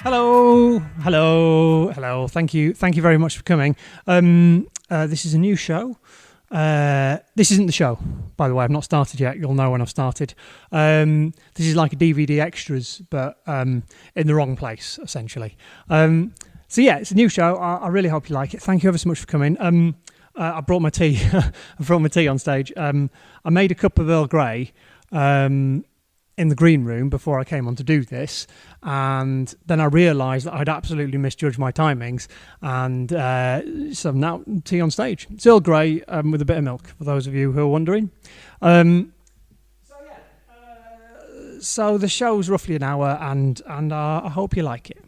Hello. Thank you very much for coming. This is a new show. This isn't the show, by the way. I've not started yet. You'll know when I've started. This is like a DVD extras, but in the wrong place, essentially. So yeah, it's a new show. I really hope you like it. Thank you ever so much for coming. I brought my tea. I brought my tea on stage. I made a cup of Earl Grey in the green room before I came on to do this, and then I realised that I'd absolutely misjudged my timings, and so now tea on stage. It's Earl Grey with a bit of milk, for those of you who are wondering. So the show's roughly an hour, and I hope you like it.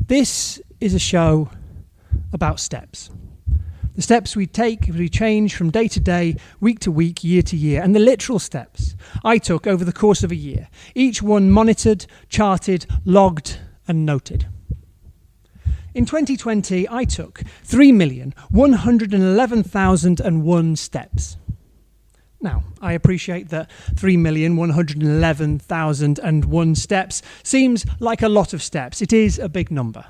This is a show about steps. The steps we take as we change from day to day, week to week, year to year, and the literal steps I took over the course of a year, each one monitored, charted, logged, and noted. In 2020, I took 3,111,001 steps. Now, I appreciate that 3,111,001 steps seems like a lot of steps. It is a big number.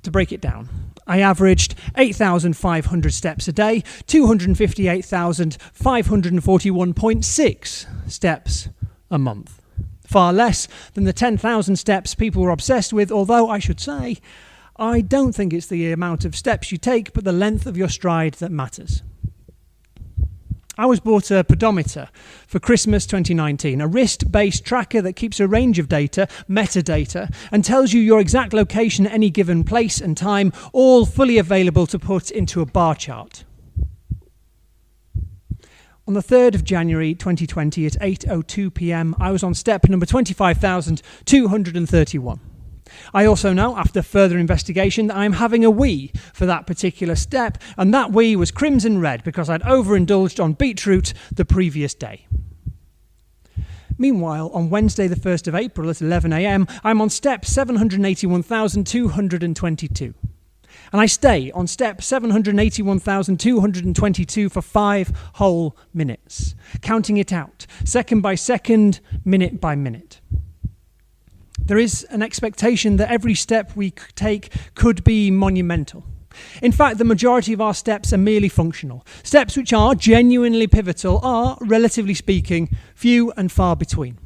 To break it down, I averaged 8,500 steps a day, 258,541.6 steps a month. Far less than the 10,000 steps people were obsessed with, although I should say, I don't think it's the amount of steps you take, but the length of your stride that matters. I was bought a pedometer for Christmas 2019, a wrist-based tracker that keeps a range of data, metadata, and tells you your exact location at any given place and time, all fully available to put into a bar chart. On the 3rd of January 2020 at 8:02 p.m, I was on step number 25,231. I also know, after further investigation, that I am having a wee for that particular step, and that wee was crimson red because I'd overindulged on beetroot the previous day. Meanwhile, on Wednesday the 1st of April at 11 a.m, I'm on step 781,222. And I stay on step 781,222 for 5 whole minutes, counting it out, second by second, minute by minute. There is an expectation that every step we take could be monumental. In fact, the majority of our steps are merely functional. Steps which are genuinely pivotal are, relatively speaking, few and far between.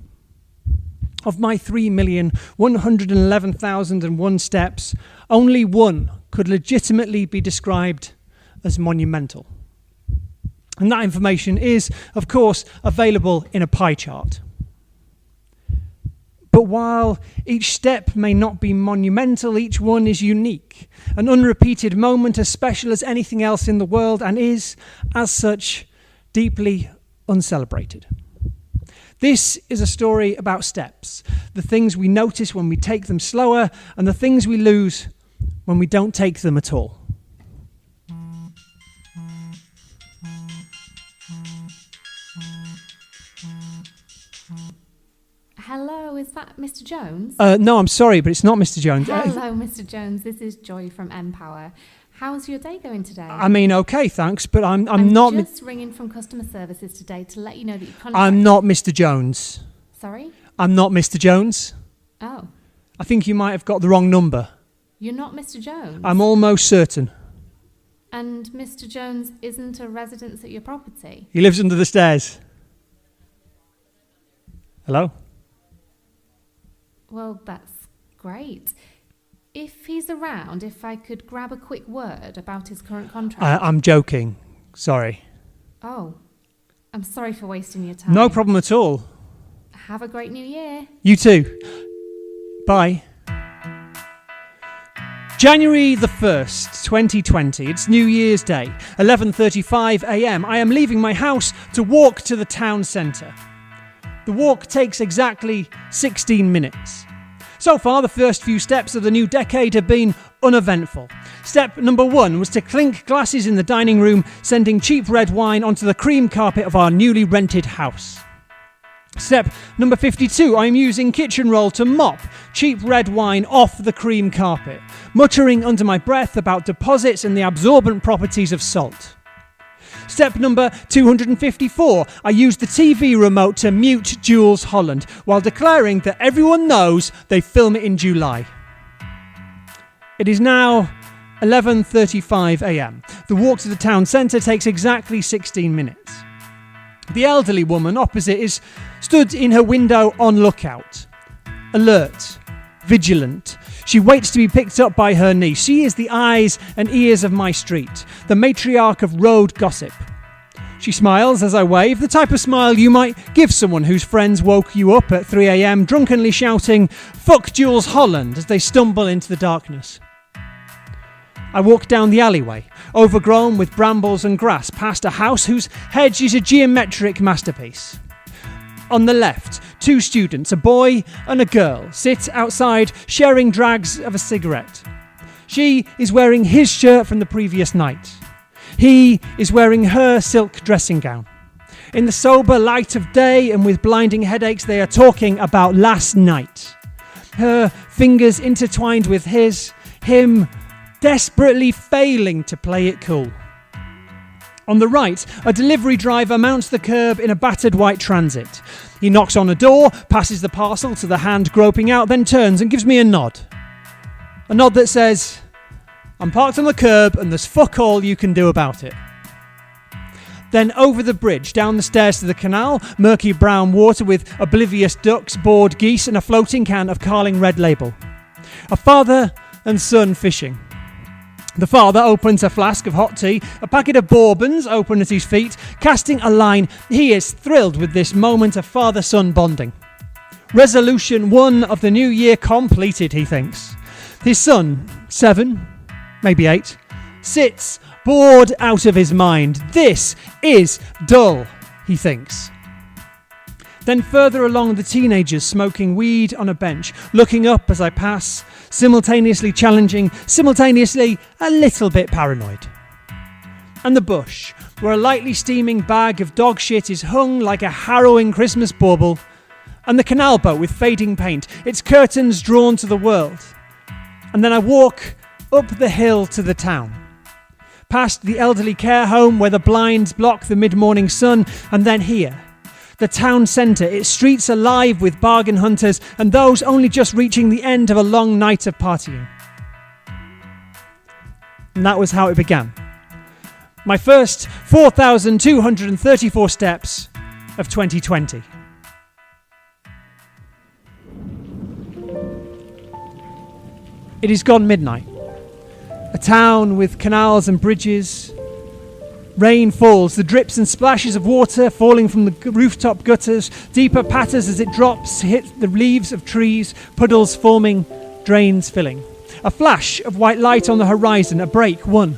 Of my 3,111,001 steps, only one could legitimately be described as monumental. And that information is, of course, available in a pie chart. But while each step may not be monumental, each one is unique, an unrepeated moment as special as anything else in the world, and is, as such, deeply uncelebrated. This is a story about steps, the things we notice when we take them slower, and the things we lose when we don't take them at all. Hello, is that Mr. Jones? No, I'm sorry, but it's not Mr. Jones. Hello, Mr. Jones. This is Joy from Empower. How's your day going today? I mean, okay, thanks, but I'm not... I'm just ringing from customer services today to let you know that you can't... I'm not Mr. Jones. Sorry? I'm not Mr. Jones. Oh. I think you might have got the wrong number. You're not Mr. Jones? I'm almost certain. And Mr. Jones isn't a resident at your property? He lives under the stairs. Hello? Well, that's great. If he's around, if I could grab a quick word about his current contract. I'm joking. Sorry. Oh, I'm sorry for wasting your time. No problem at all. Have a great new year. You too. Bye. January the 1st, 2020. It's New Year's Day, 11:35 a.m. I am leaving my house to walk to the town centre. The walk takes exactly 16 minutes. So far, the first few steps of the new decade have been uneventful. Step number 1 was to clink glasses in the dining room, sending cheap red wine onto the cream carpet of our newly rented house. Step number 52, I'm using kitchen roll to mop cheap red wine off the cream carpet, muttering under my breath about deposits and the absorbent properties of salt. Step number 254. I use the TV remote to mute Jools Holland while declaring that everyone knows they film it in July. It is now 11:35 a.m. The walk to the town centre takes exactly 16 minutes. The elderly woman opposite is stood in her window on lookout. Alert, vigilant. She waits to be picked up by her niece. She is the eyes and ears of my street, the matriarch of road gossip. She smiles as I wave, the type of smile you might give someone whose friends woke you up at 3 a.m. drunkenly shouting, "Fuck Jools Holland," as they stumble into the darkness. I walk down the alleyway, overgrown with brambles and grass, past a house whose hedge is a geometric masterpiece. On the left, 2 students, a boy and a girl, sit outside sharing drags of a cigarette. She is wearing his shirt from the previous night. He is wearing her silk dressing gown. In the sober light of day and with blinding headaches, they are talking about last night. Her fingers intertwined with his, him desperately failing to play it cool. On the right, a delivery driver mounts the curb in a battered white Transit. He knocks on a door, passes the parcel to the hand groping out, then turns and gives me a nod. A nod that says, "I'm parked on the curb and there's fuck all you can do about it." Then over the bridge, down the stairs to the canal, murky brown water with oblivious ducks, bored geese and a floating can of Carling Red Label. A father and son fishing. The father opens a flask of hot tea, a packet of bourbons open at his feet, casting a line. He is thrilled with this moment of father-son bonding. Resolution 1 of the new year completed, he thinks. His son, 7, maybe 8, sits bored out of his mind. This is dull, he thinks. Then further along, the teenagers smoking weed on a bench, looking up as I pass, simultaneously challenging, simultaneously a little bit paranoid. And the bush, where a lightly steaming bag of dog shit is hung like a harrowing Christmas bauble, and the canal boat with fading paint, its curtains drawn to the world. And then I walk up the hill to the town, past the elderly care home where the blinds block the mid-morning sun, and then here, the town centre, its streets alive with bargain hunters and those only just reaching the end of a long night of partying. And that was how it began. My first 4,234 steps of 2020. It is gone midnight. A town with canals and bridges. Rain falls, the drips and splashes of water falling from the rooftop gutters, deeper patters as it drops, hit the leaves of trees, puddles forming, drains filling. A flash of white light on the horizon, a break, 1,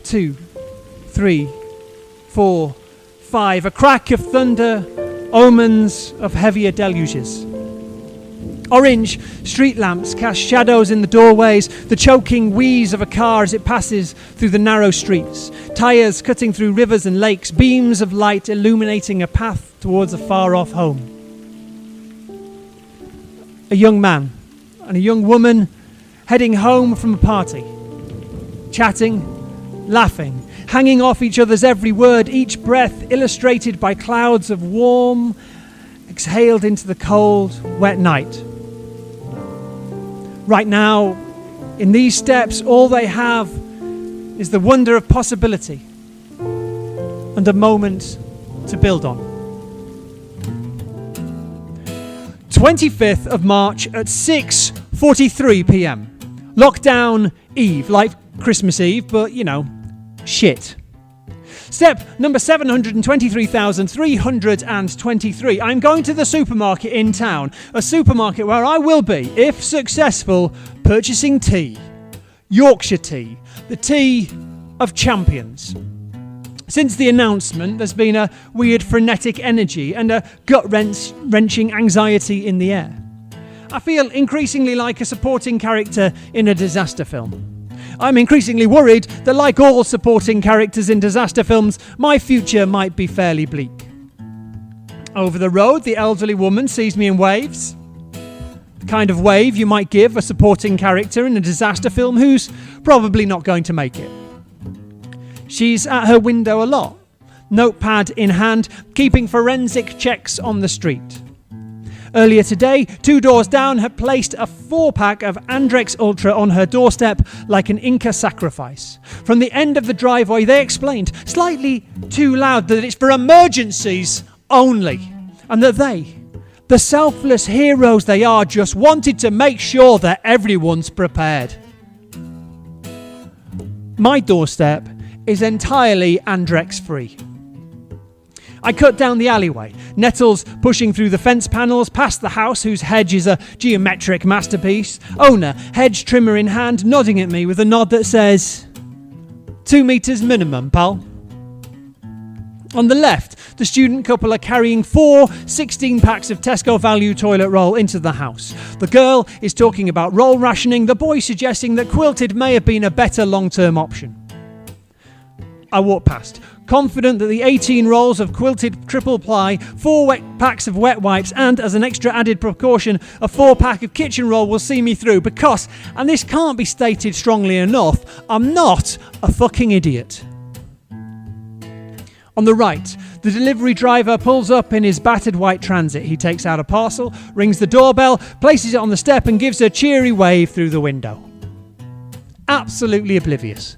2, 3, 4, 5, a crack of thunder, omens of heavier deluges. Orange street lamps cast shadows in the doorways, the choking wheeze of a car as it passes through the narrow streets, tyres cutting through rivers and lakes, beams of light illuminating a path towards a far-off home. A young man and a young woman heading home from a party, chatting, laughing, hanging off each other's every word, each breath illustrated by clouds of warm, exhaled into the cold, wet night. Right now, in these steps, all they have is the wonder of possibility and a moment to build on. 25th of March at 6:43 p.m. Lockdown Eve, like Christmas Eve, but, shit. Step number 723,323. I'm going to the supermarket in town, a supermarket where I will be, if successful, purchasing tea. Yorkshire tea, the tea of champions. Since the announcement, there's been a weird frenetic energy and a gut-wrenching anxiety in the air. I feel increasingly like a supporting character in a disaster film. I'm increasingly worried that, like all supporting characters in disaster films, my future might be fairly bleak. Over the road, the elderly woman sees me and waves. The kind of wave you might give a supporting character in a disaster film who's probably not going to make it. She's at her window a lot, notepad in hand, keeping forensic checks on the street. Earlier today, 2 doors down had placed a 4-pack of Andrex Ultra on her doorstep like an Inca sacrifice. From the end of the driveway, they explained, slightly too loud, that it's for emergencies only, and that they, the selfless heroes they are, just wanted to make sure that everyone's prepared. My doorstep is entirely Andrex free. I cut down the alleyway, nettles pushing through the fence panels, past the house whose hedge is a geometric masterpiece, owner, hedge trimmer in hand, nodding at me with a nod that says, 2 meters minimum, pal. On the left, the student couple are carrying 4 16-packs of Tesco Value toilet roll into the house. The girl is talking about roll rationing, the boy suggesting that quilted may have been a better long-term option. I walk past, confident that the 18 rolls of quilted triple ply, 4 packs of wet wipes, and, as an extra added precaution, a 4-pack of kitchen roll will see me through because, and this can't be stated strongly enough, I'm not a fucking idiot. On the right, the delivery driver pulls up in his battered white Transit. He takes out a parcel, rings the doorbell, places it on the step and gives a cheery wave through the window. Absolutely oblivious.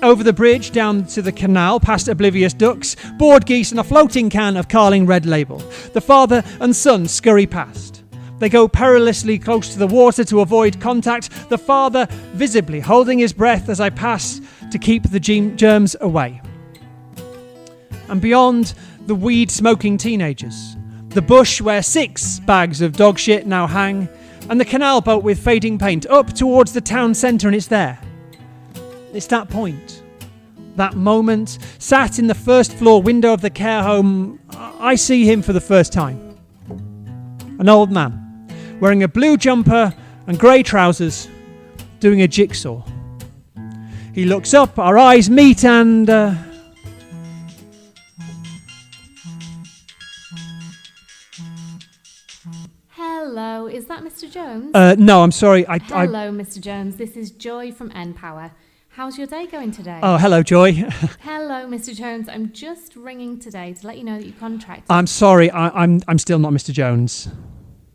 Over the bridge, down to the canal, past oblivious ducks, bored geese and a floating can of Carling Red Label. The father and son scurry past. They go perilously close to the water to avoid contact, the father visibly holding his breath as I pass to keep the germs away. And beyond, the weed-smoking teenagers. The bush where 6 bags of dog shit now hang, and the canal boat with fading paint up towards the town centre, and it's there. It's that point, that moment, sat in the first floor window of the care home, I see him for the first time. An old man, wearing a blue jumper and grey trousers, doing a jigsaw. He looks up, our eyes meet, and... Hello, is that Mr. Jones? No, I'm sorry. Hello, Mr. Jones. This is Joy from N-Power. How's your day going today? Oh, hello, Joy. Hello, Mr. Jones. I'm just ringing today to let you know that your contract... I'm sorry. I'm still not Mr. Jones.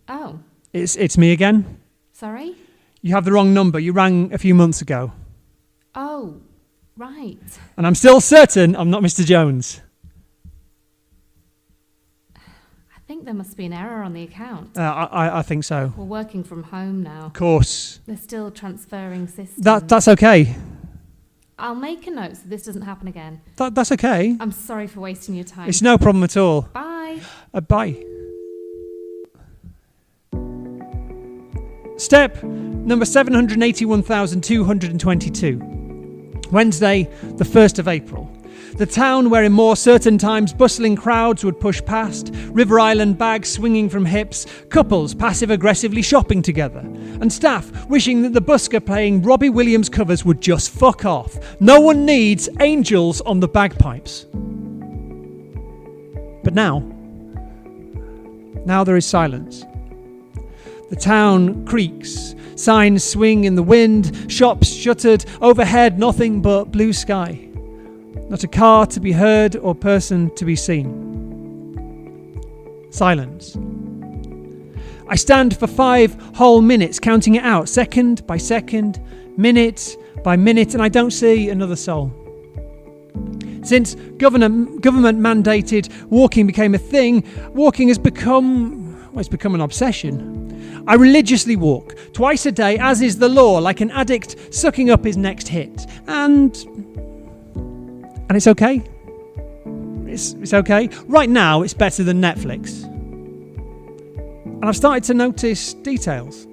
Oh. It's me again. Sorry? You have the wrong number. You rang a few months ago. Oh, right. And I'm still certain I'm not Mr. Jones. I think there must be an error on the account. I think so. We're working from home now. Of course. They're still transferring systems. That's okay. I'll make a note so this doesn't happen again. That's okay. I'm sorry for wasting your time. It's no problem at all. Bye. Bye. Step number 781,222. Wednesday, the 1st of April. The town where in more certain times bustling crowds would push past, River Island bags swinging from hips, couples passive-aggressively shopping together, and staff wishing that the busker playing Robbie Williams covers would just fuck off. No one needs angels on the bagpipes. But now there is silence. The town creaks, signs swing in the wind, shops shuttered, overhead nothing but blue sky. Not a car to be heard or person to be seen. Silence. I stand for 5 whole minutes, counting it out, second by second, minute by minute, and I don't see another soul. Since government-mandated walking became a thing, walking has become an obsession. I religiously walk, twice a day, as is the law, like an addict sucking up his next hit. And it's okay. It's okay. Right now, it's better than Netflix. And I've started to notice details.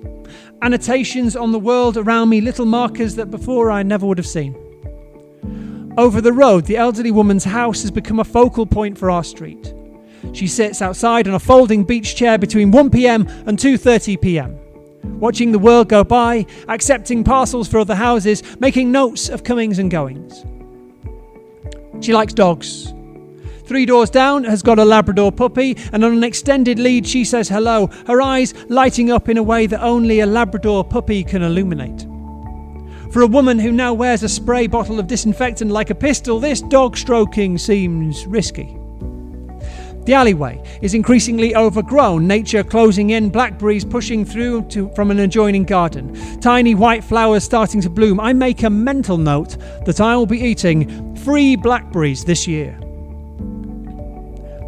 Annotations on the world around me, little markers that before I never would have seen. Over the road, the elderly woman's house has become a focal point for our street. She sits outside on a folding beach chair between 1 p.m. and 2:30 p.m, watching the world go by, accepting parcels for other houses, making notes of comings and goings. She likes dogs. 3 doors down has got a Labrador puppy, and on an extended lead she says hello, her eyes lighting up in a way that only a Labrador puppy can illuminate. For a woman who now wears a spray bottle of disinfectant like a pistol, this dog stroking seems risky. The alleyway is increasingly overgrown, nature closing in, blackberries pushing through from an adjoining garden, tiny white flowers starting to bloom. I make a mental note that I will be eating 3 blackberries this year.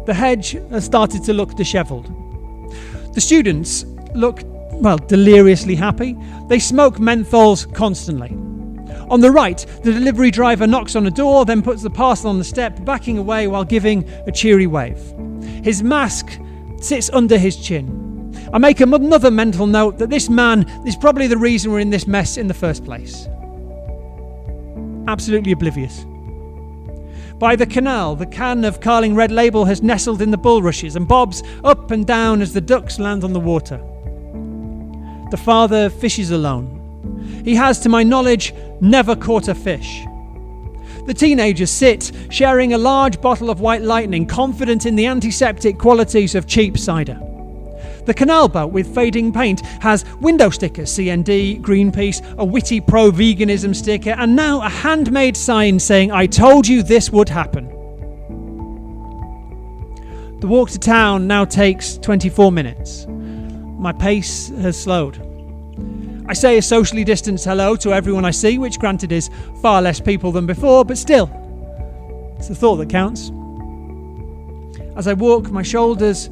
The hedge has started to look dishevelled. The students look, deliriously happy. They smoke menthols constantly. On the right, the delivery driver knocks on a door, then puts the parcel on the step, backing away while giving a cheery wave. His mask sits under his chin. I make another mental note that this man is probably the reason we're in this mess in the first place. Absolutely oblivious. By the canal, the can of Carling Red Label has nestled in the bulrushes and bobs up and down as the ducks land on the water. The father fishes alone. He has, to my knowledge, never caught a fish. The teenagers sit, sharing a large bottle of White Lightning, confident in the antiseptic qualities of cheap cider. The canal boat with fading paint has window stickers, CND, Greenpeace, a witty pro-veganism sticker, and now a handmade sign saying, "I told you this would happen." The walk to town now takes 24 minutes. My pace has slowed. I say a socially distanced hello to everyone I see, which granted is far less people than before, but still, it's the thought that counts. As I walk, my shoulders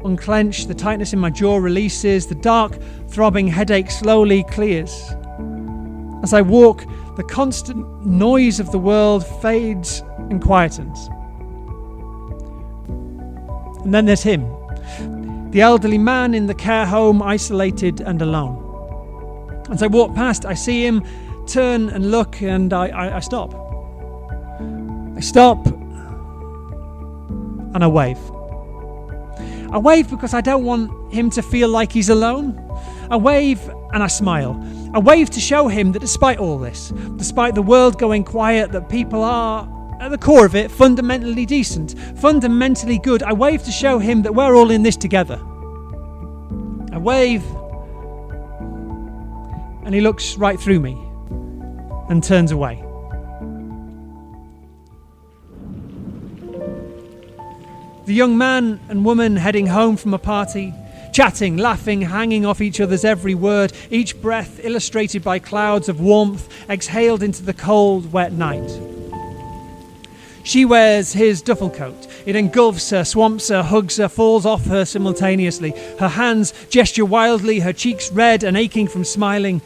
unclench, the tightness in my jaw releases, the dark, throbbing headache slowly clears. As I walk, the constant noise of the world fades and quietens. And then there's him, the elderly man in the care home, isolated and alone. As I walk past, I see him turn and look, and I stop. I stop and I wave. I wave because I don't want him to feel like he's alone. I wave and I smile. I wave to show him that despite all this, despite the world going quiet, that people are, at the core of it, fundamentally decent, fundamentally good. I wave to show him that we're all in this together. I wave, and he looks right through me and turns away. The young man and woman heading home from a party, chatting, laughing, hanging off each other's every word, each breath illustrated by clouds of warmth exhaled into the cold, wet night. She wears his duffel coat. It engulfs her, swamps her, hugs her, falls off her simultaneously. Her hands gesture wildly, her cheeks red and aching from smiling.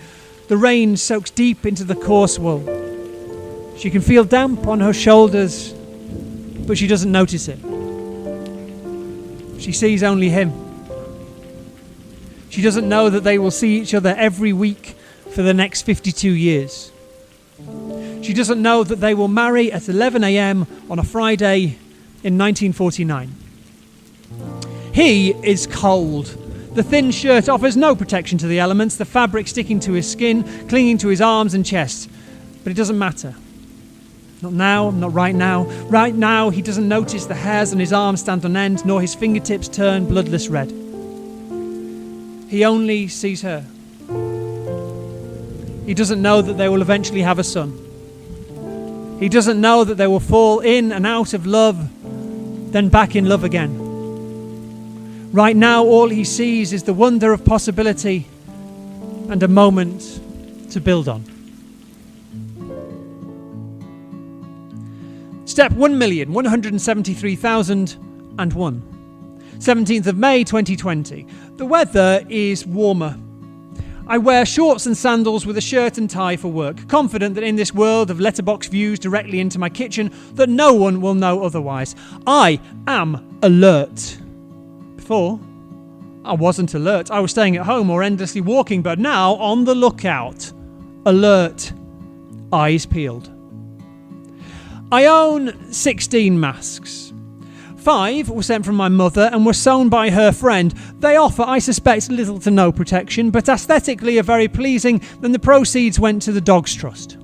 The rain soaks deep into the coarse wool. She can feel damp on her shoulders, but she doesn't notice it. She sees only him. She doesn't know that they will see each other every week for the next 52 years. She doesn't know that they will marry at 11 a.m. on a Friday in 1949. He is cold. The thin shirt offers no protection to the elements, the fabric sticking to his skin, clinging to his arms and chest. But it doesn't matter. Not now, not right now. Right now, he doesn't notice the hairs on his arms stand on end, nor his fingertips turn bloodless red. He only sees her. He doesn't know that they will eventually have a son. He doesn't know that they will fall in and out of love, then back in love again. Right now, all he sees is the wonder of possibility and a moment to build on. Step 1,173,001. 17th of May 2020. The weather is warmer. I wear shorts and sandals with a shirt and tie for work, confident that in this world of letterbox views directly into my kitchen, that no one will know otherwise. I am alert. Before, I wasn't alert. I was staying at home or endlessly walking, but now on the lookout. Alert. Eyes peeled. I own 16 masks. 5 were sent from my mother and were sewn by her friend. They offer, I suspect, little to no protection, but aesthetically are very pleasing, and the proceeds went to the Dogs Trust.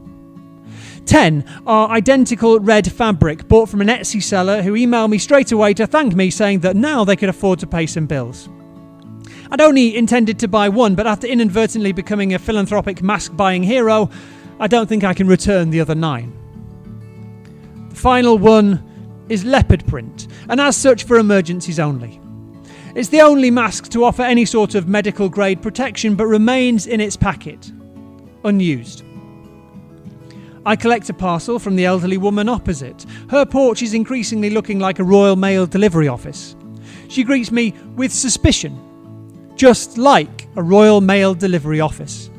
10 are identical red fabric, bought from an Etsy seller who emailed me straight away to thank me, saying that now they could afford to pay some bills. I'd only intended to buy one, but after inadvertently becoming a philanthropic mask-buying hero, I don't think I can return the other 9. The final one is leopard print, and as such for emergencies only. It's the only mask to offer any sort of medical grade protection, but remains in its packet, unused. I collect a parcel from the elderly woman opposite. Her porch is increasingly looking like a Royal Mail delivery office. She greets me with suspicion, just like a Royal Mail delivery office.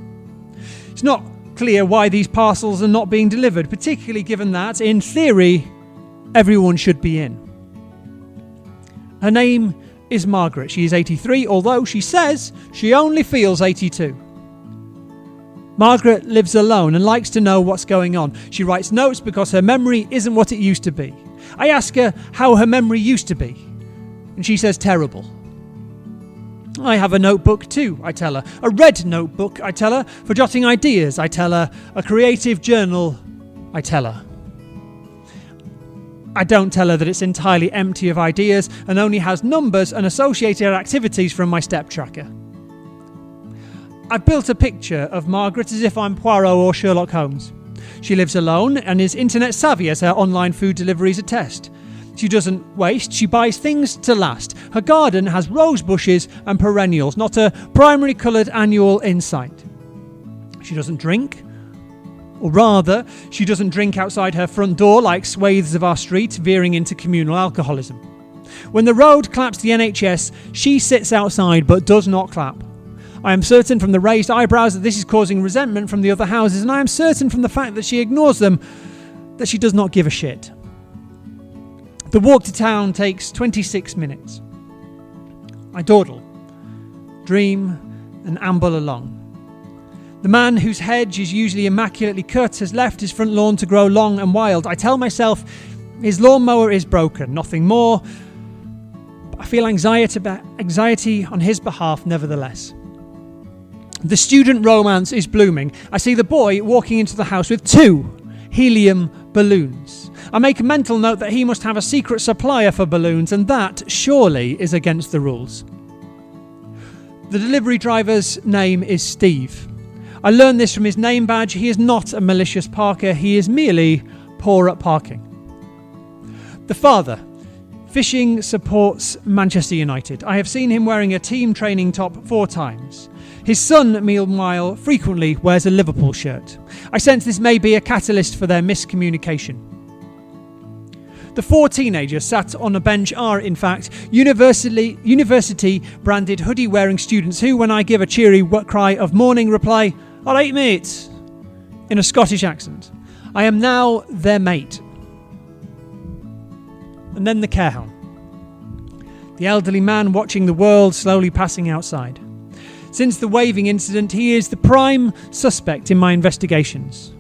It's not clear why these parcels are not being delivered, particularly given that, in theory, everyone should be in. Her name is Margaret. She is 83, although she says she only feels 82. Margaret lives alone and likes to know what's going on. She writes notes because her memory isn't what it used to be. I ask her how her memory used to be, and she says terrible. I have a notebook too, I tell her. A red notebook, I tell her, for jotting ideas, I tell her. A creative journal, I tell her. I don't tell her that it's entirely empty of ideas and only has numbers and associated activities from my step tracker. I've built a picture of Margaret as if I'm Poirot or Sherlock Holmes. She lives alone and is internet savvy, as her online food deliveries attest. She doesn't waste, she buys things to last. Her garden has rose bushes and perennials, not a primary coloured annual in sight. She doesn't drink, or rather, she doesn't drink outside her front door like swathes of our street, veering into communal alcoholism. When the road claps the NHS, she sits outside but does not clap. I am certain from the raised eyebrows that this is causing resentment from the other houses, and I am certain from the fact that she ignores them that she does not give a shit. The walk to town takes 26 minutes. I dawdle, dream, and amble along. The man whose hedge is usually immaculately cut has left his front lawn to grow long and wild. I tell myself his lawnmower is broken, nothing more. But I feel anxiety on his behalf nevertheless. The student romance is blooming. I see the boy walking into the house with 2 helium balloons. I make a mental note that he must have a secret supplier for balloons, and that, surely, is against the rules. The delivery driver's name is Steve. I learned this from his name badge. He is not a malicious parker, he is merely poor at parking. The father. Fishing supports Manchester United. I have seen him wearing a team training top 4 times. His son, meanwhile, frequently wears a Liverpool shirt. I sense this may be a catalyst for their miscommunication. The 4 teenagers sat on a bench are, in fact, university-branded hoodie-wearing students who, when I give a cheery cry of morning, reply, "All right, mate," in a Scottish accent. I am now their mate. And then the care home. The elderly man watching the world slowly passing outside. Since the waving incident, he is the prime suspect in my investigations.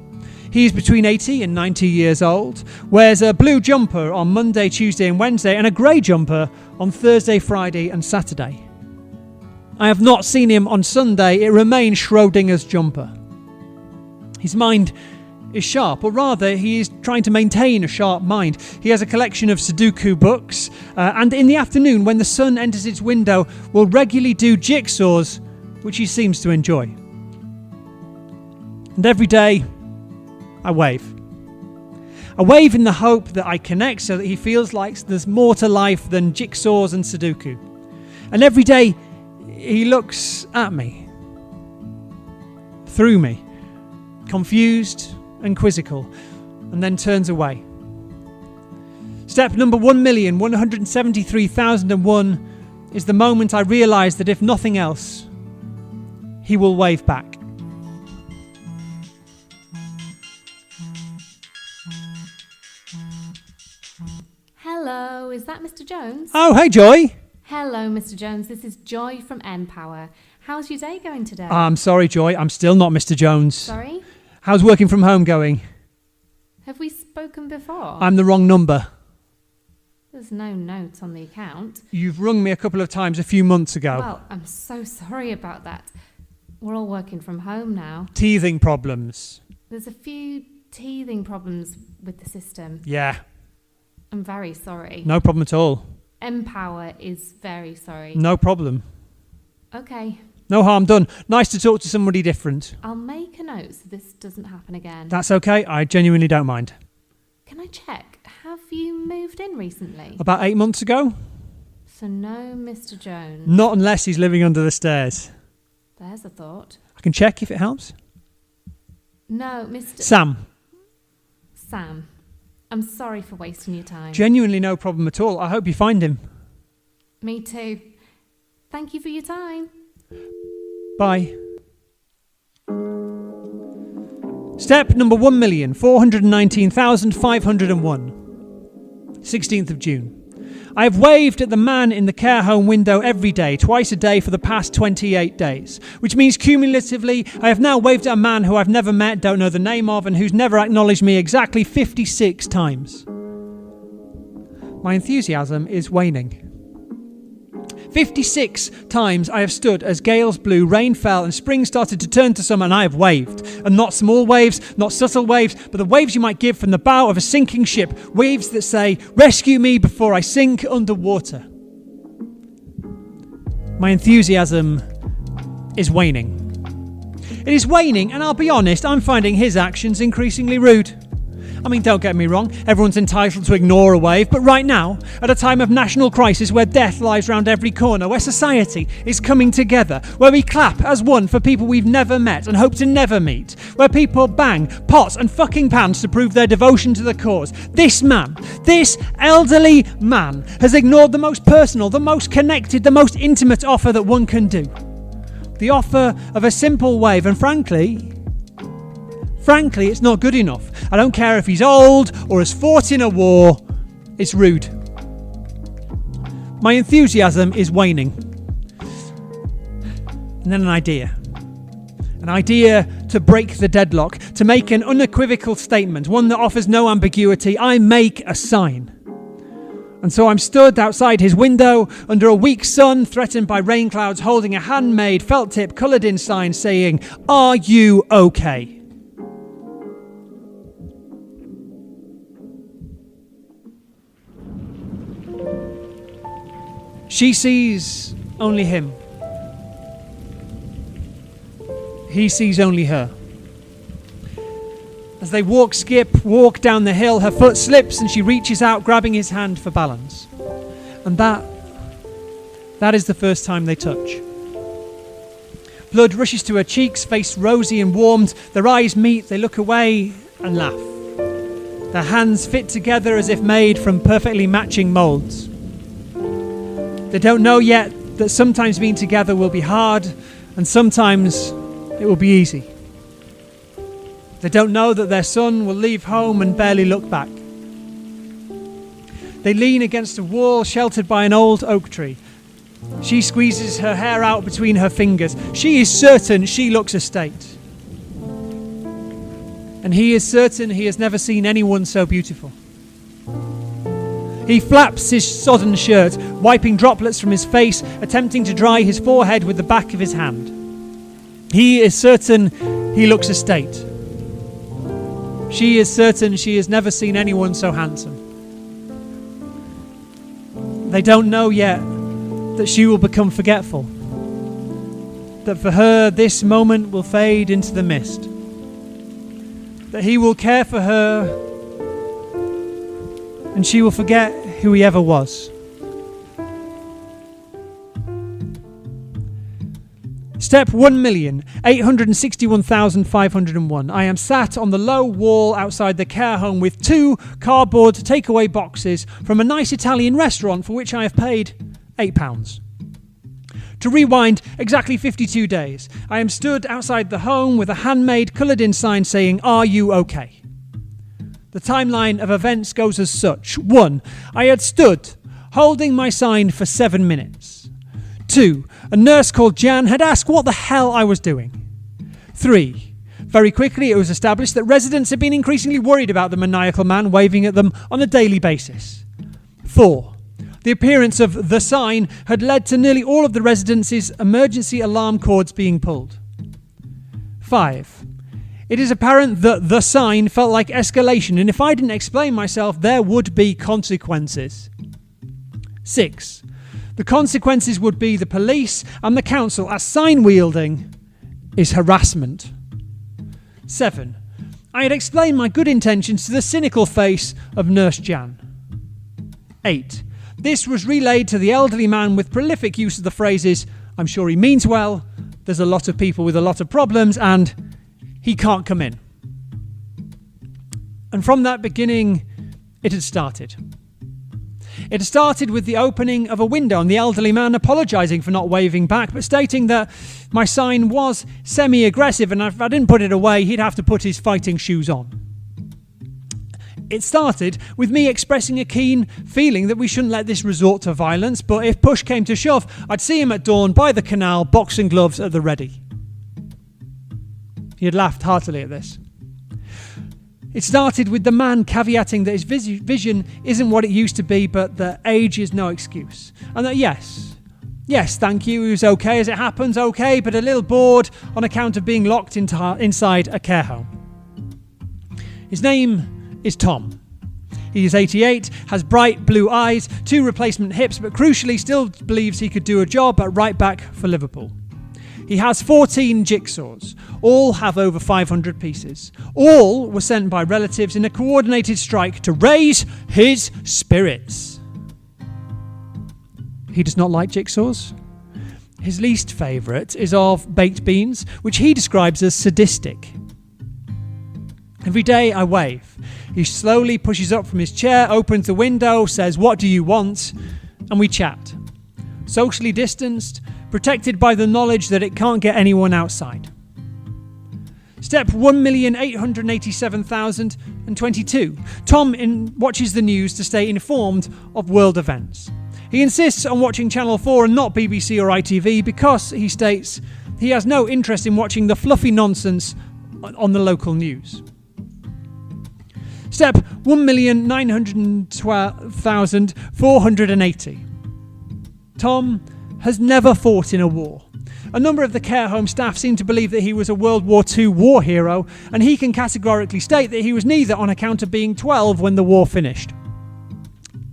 He is between 80 and 90 years old, wears a blue jumper on Monday, Tuesday and Wednesday, and a grey jumper on Thursday, Friday and Saturday. I have not seen him on Sunday. It remains Schrodinger's jumper. His mind is sharp, or rather, he is trying to maintain a sharp mind. He has a collection of Sudoku books, and in the afternoon, when the sun enters its window, will regularly do jigsaws, which he seems to enjoy. And every day, I wave. I wave in the hope that I connect so that he feels like there's more to life than jigsaws and Sudoku. And every day, he looks at me, through me, confused and quizzical, and then turns away. Step number 1,173,001 is the moment I realise that if nothing else, he will wave back. Hello, is that Mr. Jones? Oh, hey, Joy. Hello, Mr. Jones. This is Joy from Empower. How's your day going today? I'm sorry, Joy. I'm still not Mr. Jones. Sorry? How's working from home going? Have we spoken before? I'm the wrong number. There's no note on the account. You've rung me a couple of times a few months ago. Well, I'm so sorry about that. We're all working from home now. Teething problems. There's a few teething problems with the system. Yeah. I'm very sorry. No problem at all. Empower is very sorry. No problem. Okay, No harm done. Nice to talk to somebody different. I'll make a note so this doesn't happen again. That's okay. I genuinely don't mind. Can I check? Have you moved in recently? About 8 months ago? So no Mr. Jones. Not unless he's living under the stairs. There's a thought. I can check if it helps. No, Mr. Sam. Sam. I'm sorry for wasting your time. Genuinely no problem at all. I hope you find him. Me too. Thank you for your time. Bye. Step number 1,419,501. 16th of June. I have waved at the man in the care home window every day, twice a day for the past 28 days, which means cumulatively I have now waved at a man who I've never met, don't know the name of, and who's never acknowledged me exactly 56 times. My enthusiasm is waning. 56 times I have stood as gales blew, rain fell, and spring started to turn to summer, and I have waved. And not small waves, not subtle waves, but the waves you might give from the bow of a sinking ship. Waves that say, "Rescue me before I sink underwater." My enthusiasm is waning. It is waning, and I'll be honest, I'm finding his actions increasingly rude. I mean, don't get me wrong, everyone's entitled to ignore a wave, but right now, at a time of national crisis where death lies round every corner, where society is coming together, where we clap as one for people we've never met and hope to never meet, where people bang pots and fucking pans to prove their devotion to the cause, this man, this elderly man, has ignored the most personal, the most connected, the most intimate offer that one can do. The offer of a simple wave, and frankly, it's not good enough. I don't care if he's old or has fought in a war. It's rude. My enthusiasm is waning. And then an idea. An idea to break the deadlock, to make an unequivocal statement, one that offers no ambiguity. I make a sign. And so I'm stood outside his window under a weak sun, threatened by rain clouds, holding a handmade felt-tip coloured-in sign saying, "Are you okay?" She sees only him. He sees only her. As they walk down the hill, her foot slips and she reaches out, grabbing his hand for balance. And that is the first time they touch. Blood rushes to her cheeks, face rosy and warmed. Their eyes meet, they look away and laugh. Their hands fit together as if made from perfectly matching moulds. They don't know yet that sometimes being together will be hard and sometimes it will be easy. They don't know that their son will leave home and barely look back. They lean against a wall sheltered by an old oak tree. She squeezes her hair out between her fingers. She is certain she looks a state. And he is certain he has never seen anyone so beautiful. He flaps his sodden shirt, wiping droplets from his face, attempting to dry his forehead with the back of his hand. He is certain he looks a state. She is certain she has never seen anyone so handsome. They don't know yet that she will become forgetful. That for her, this moment will fade into the mist. That he will care for her and she will forget who he ever was. Step 1,861,501. I am sat on the low wall outside the care home with 2 cardboard takeaway boxes from a nice Italian restaurant for which I have paid £8. To rewind exactly 52 days, I am stood outside the home with a handmade coloured-in sign saying, "Are you okay?" The timeline of events goes as such. 1. I had stood holding my sign for 7 minutes. 2. A nurse called Jan had asked what the hell I was doing. 3. Very quickly it was established that residents had been increasingly worried about the maniacal man waving at them on a daily basis. 4. The appearance of the sign had led to nearly all of the residents' emergency alarm cords being pulled. 5. It is apparent that the sign felt like escalation, and if I didn't explain myself, there would be consequences. 6. The consequences would be the police and the council as sign wielding is harassment. 7. I had explained my good intentions to the cynical face of Nurse Jan. 8. This was relayed to the elderly man with prolific use of the phrases, I'm sure he means well, there's a lot of people with a lot of problems, and he can't come in. And from that beginning, it had started. It had started with the opening of a window and the elderly man apologising for not waving back, but stating that my sign was semi-aggressive and if I didn't put it away, he'd have to put his fighting shoes on. It started with me expressing a keen feeling that we shouldn't let this resort to violence, but if push came to shove, I'd see him at dawn by the canal, boxing gloves at the ready. He had laughed heartily at this. It started with the man caveating that his vision isn't what it used to be, but that age is no excuse. And that yes, thank you, he was okay as it happens, okay, but a little bored on account of being locked inside a care home. His name is Tom. He is 88, has bright blue eyes, 2 replacement hips, but crucially still believes he could do a job at right back for Liverpool. He has 14 jigsaws. All have over 500 pieces. All were sent by relatives in a coordinated strike to raise his spirits. He does not like jigsaws. His least favourite is of baked beans, which he describes as sadistic. Every day I wave. He slowly pushes up from his chair, opens the window, says, "What do you want?" And we chat. Socially distanced, protected by the knowledge that it can't get anyone outside. Step 1,887,022. Tom watches the news to stay informed of world events. He insists on watching Channel 4 and not BBC or ITV because, he states, he has no interest in watching the fluffy nonsense on the local news. Step 1,912,480. Tom has never fought in a war. A number of the care home staff seem to believe that he was a World War II war hero, and he can categorically state that he was neither on account of being 12 when the war finished.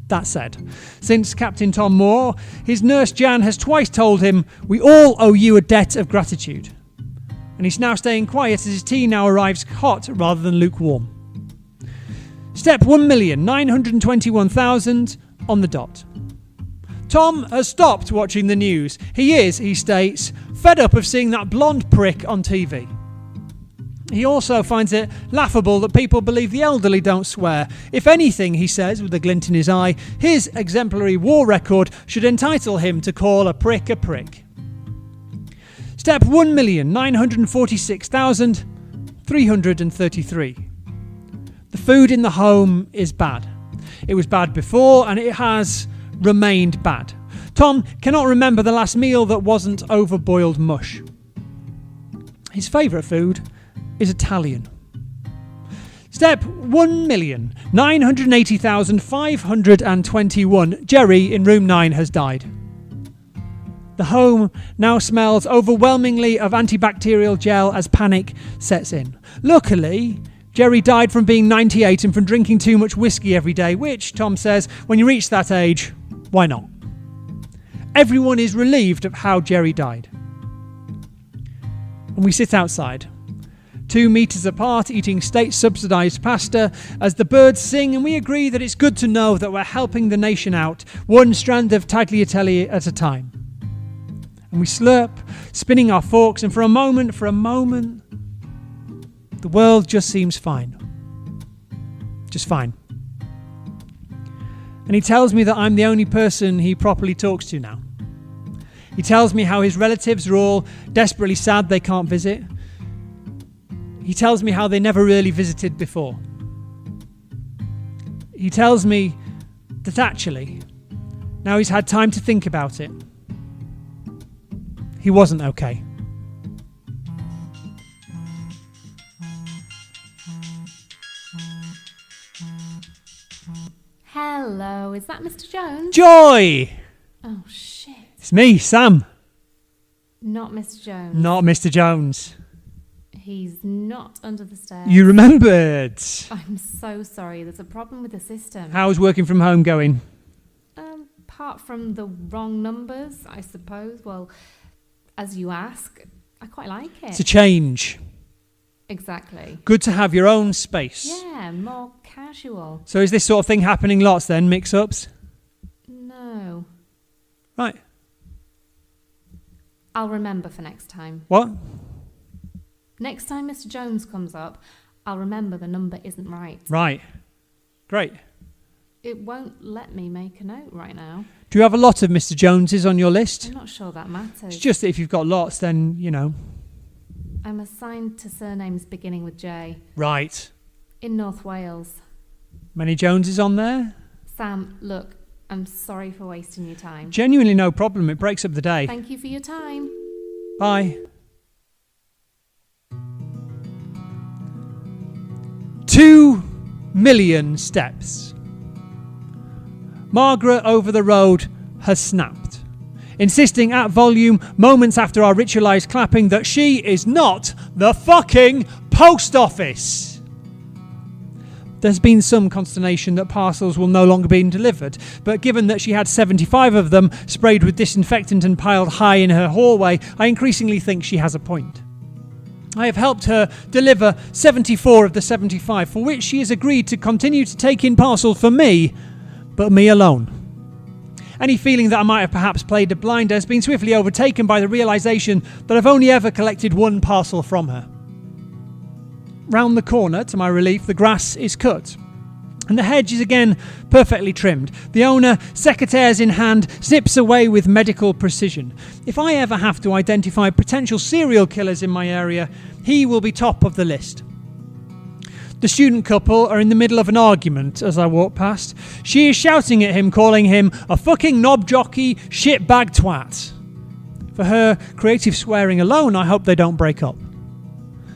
That said, since Captain Tom Moore, his nurse Jan has twice told him, "We all owe you a debt of gratitude." And he's now staying quiet as his tea now arrives hot rather than lukewarm. Step 1,921,000 on the dot. Tom has stopped watching the news. He is, he states, fed up of seeing that blonde prick on TV. He also finds it laughable that people believe the elderly don't swear. If anything, he says, with a glint in his eye, his exemplary war record should entitle him to call a prick a prick. Step 1,946,333. The food in the home is bad. It was bad before and it has remained bad. Tom cannot remember the last meal that wasn't overboiled mush. His favourite food is Italian. Step 1,980,521. Jerry in room 9 has died. The home now smells overwhelmingly of antibacterial gel as panic sets in. Luckily, Jerry died from being 98 and from drinking too much whiskey every day, which, Tom says, when you reach that age, why not? Everyone is relieved of how Jerry died. And we sit outside, 2 metres apart, eating state-subsidised pasta as the birds sing, and we agree that it's good to know that we're helping the nation out, one strand of tagliatelle at a time. And we slurp, spinning our forks, and for a moment, the world just seems fine. Just fine. And he tells me that I'm the only person he properly talks to now. He tells me how his relatives are all desperately sad they can't visit. He tells me how they never really visited before. He tells me that actually, now he's had time to think about it, he wasn't okay. Hello, is that Mr. Jones? Joy! Oh, shit. It's me, Sam. Not Mr. Jones. Not Mr. Jones. He's not under the stairs. You remembered. I'm so sorry. There's a problem with the system. How's working from home going? apart from the wrong numbers, I suppose. Well, as you ask, I quite like it. It's a change. Exactly. Good to have your own space. Yeah, more casual. So is this sort of thing happening lots then, mix-ups? No. Right. I'll remember for next time. What? Next time Mr. Jones comes up, I'll remember the number isn't right. Right. Great. It won't let me make a note right now. Do you have a lot of Mr. Joneses on your list? I'm not sure that matters. It's just that if you've got lots, then, you know. I'm assigned to surnames beginning with J. Right. In North Wales. Many Joneses on there? Sam, look, I'm sorry for wasting your time. Genuinely no problem. It breaks up the day. Thank you for your time. Bye. 2 million steps. Margaret over the road has snapped, insisting at volume moments after our ritualised clapping that she is not the fucking post office. There's been some consternation that parcels will no longer be delivered, but given that she had 75 of them sprayed with disinfectant and piled high in her hallway, I increasingly think she has a point. I have helped her deliver 74 of the 75, for which she has agreed to continue to take in parcels for me, but me alone. Any feeling that I might have perhaps played a blinder has been swiftly overtaken by the realisation that I've only ever collected one parcel from her. Round the corner, to my relief, the grass is cut, and the hedge is again perfectly trimmed. The owner, secateurs in hand, snips away with medical precision. If I ever have to identify potential serial killers in my area, he will be top of the list. The student couple are in the middle of an argument as I walk past. She is shouting at him, calling him a fucking knob jockey, shitbag twat. For her creative swearing alone, I hope they don't break up.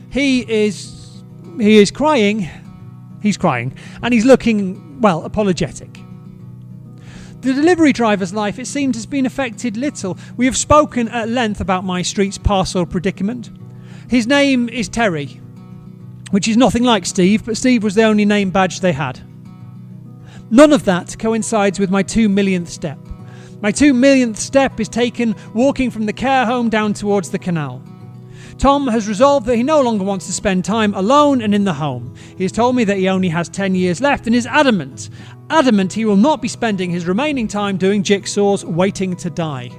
He is crying. He's crying, and he's looking, well, apologetic. The delivery driver's life, it seems, has been affected little. We have spoken at length about my street's parcel predicament. His name is Terry, which is nothing like Steve, but Steve was the only name badge they had. None of that coincides with my 2 millionth step. My 2 millionth step is taken walking from the care home down towards the canal. Tom has resolved that he no longer wants to spend time alone and in the home. He has told me that he only has 10 years left and is adamant he will not be spending his remaining time doing jigsaws waiting to die.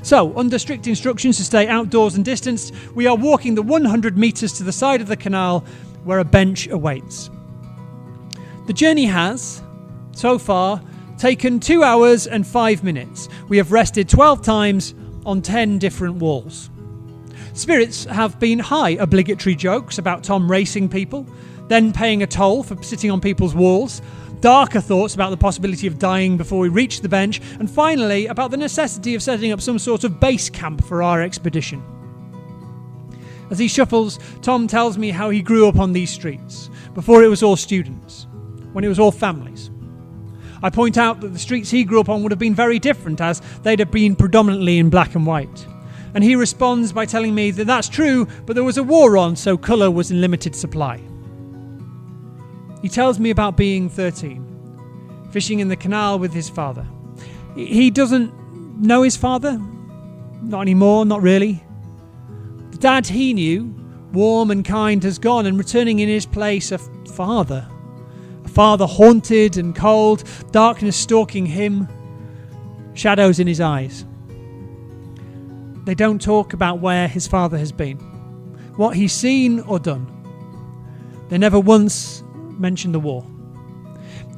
So, under strict instructions to stay outdoors and distanced, we are walking the 100 metres to the side of the canal where a bench awaits. The journey has, so far, taken 2 hours and 5 minutes. We have rested 12 times on 10 different walls. Spirits have been high, obligatory jokes about Tom racing people, then paying a toll for sitting on people's walls, darker thoughts about the possibility of dying before we reach the bench, and finally about the necessity of setting up some sort of base camp for our expedition. As he shuffles, Tom tells me how he grew up on these streets, before it was all students, when it was all families. I point out that the streets he grew up on would have been very different, as they'd have been predominantly in black and white. And he responds by telling me that that's true, but there was a war on, so colour was in limited supply. He tells me about being 13, fishing in the canal with his father. He doesn't know his father. Not anymore, not really. The dad he knew, warm and kind, has gone, and returning in his place a father. A father haunted and cold, darkness stalking him, shadows in his eyes. They don't talk about where his father has been, what he's seen or done. They never once mention the war.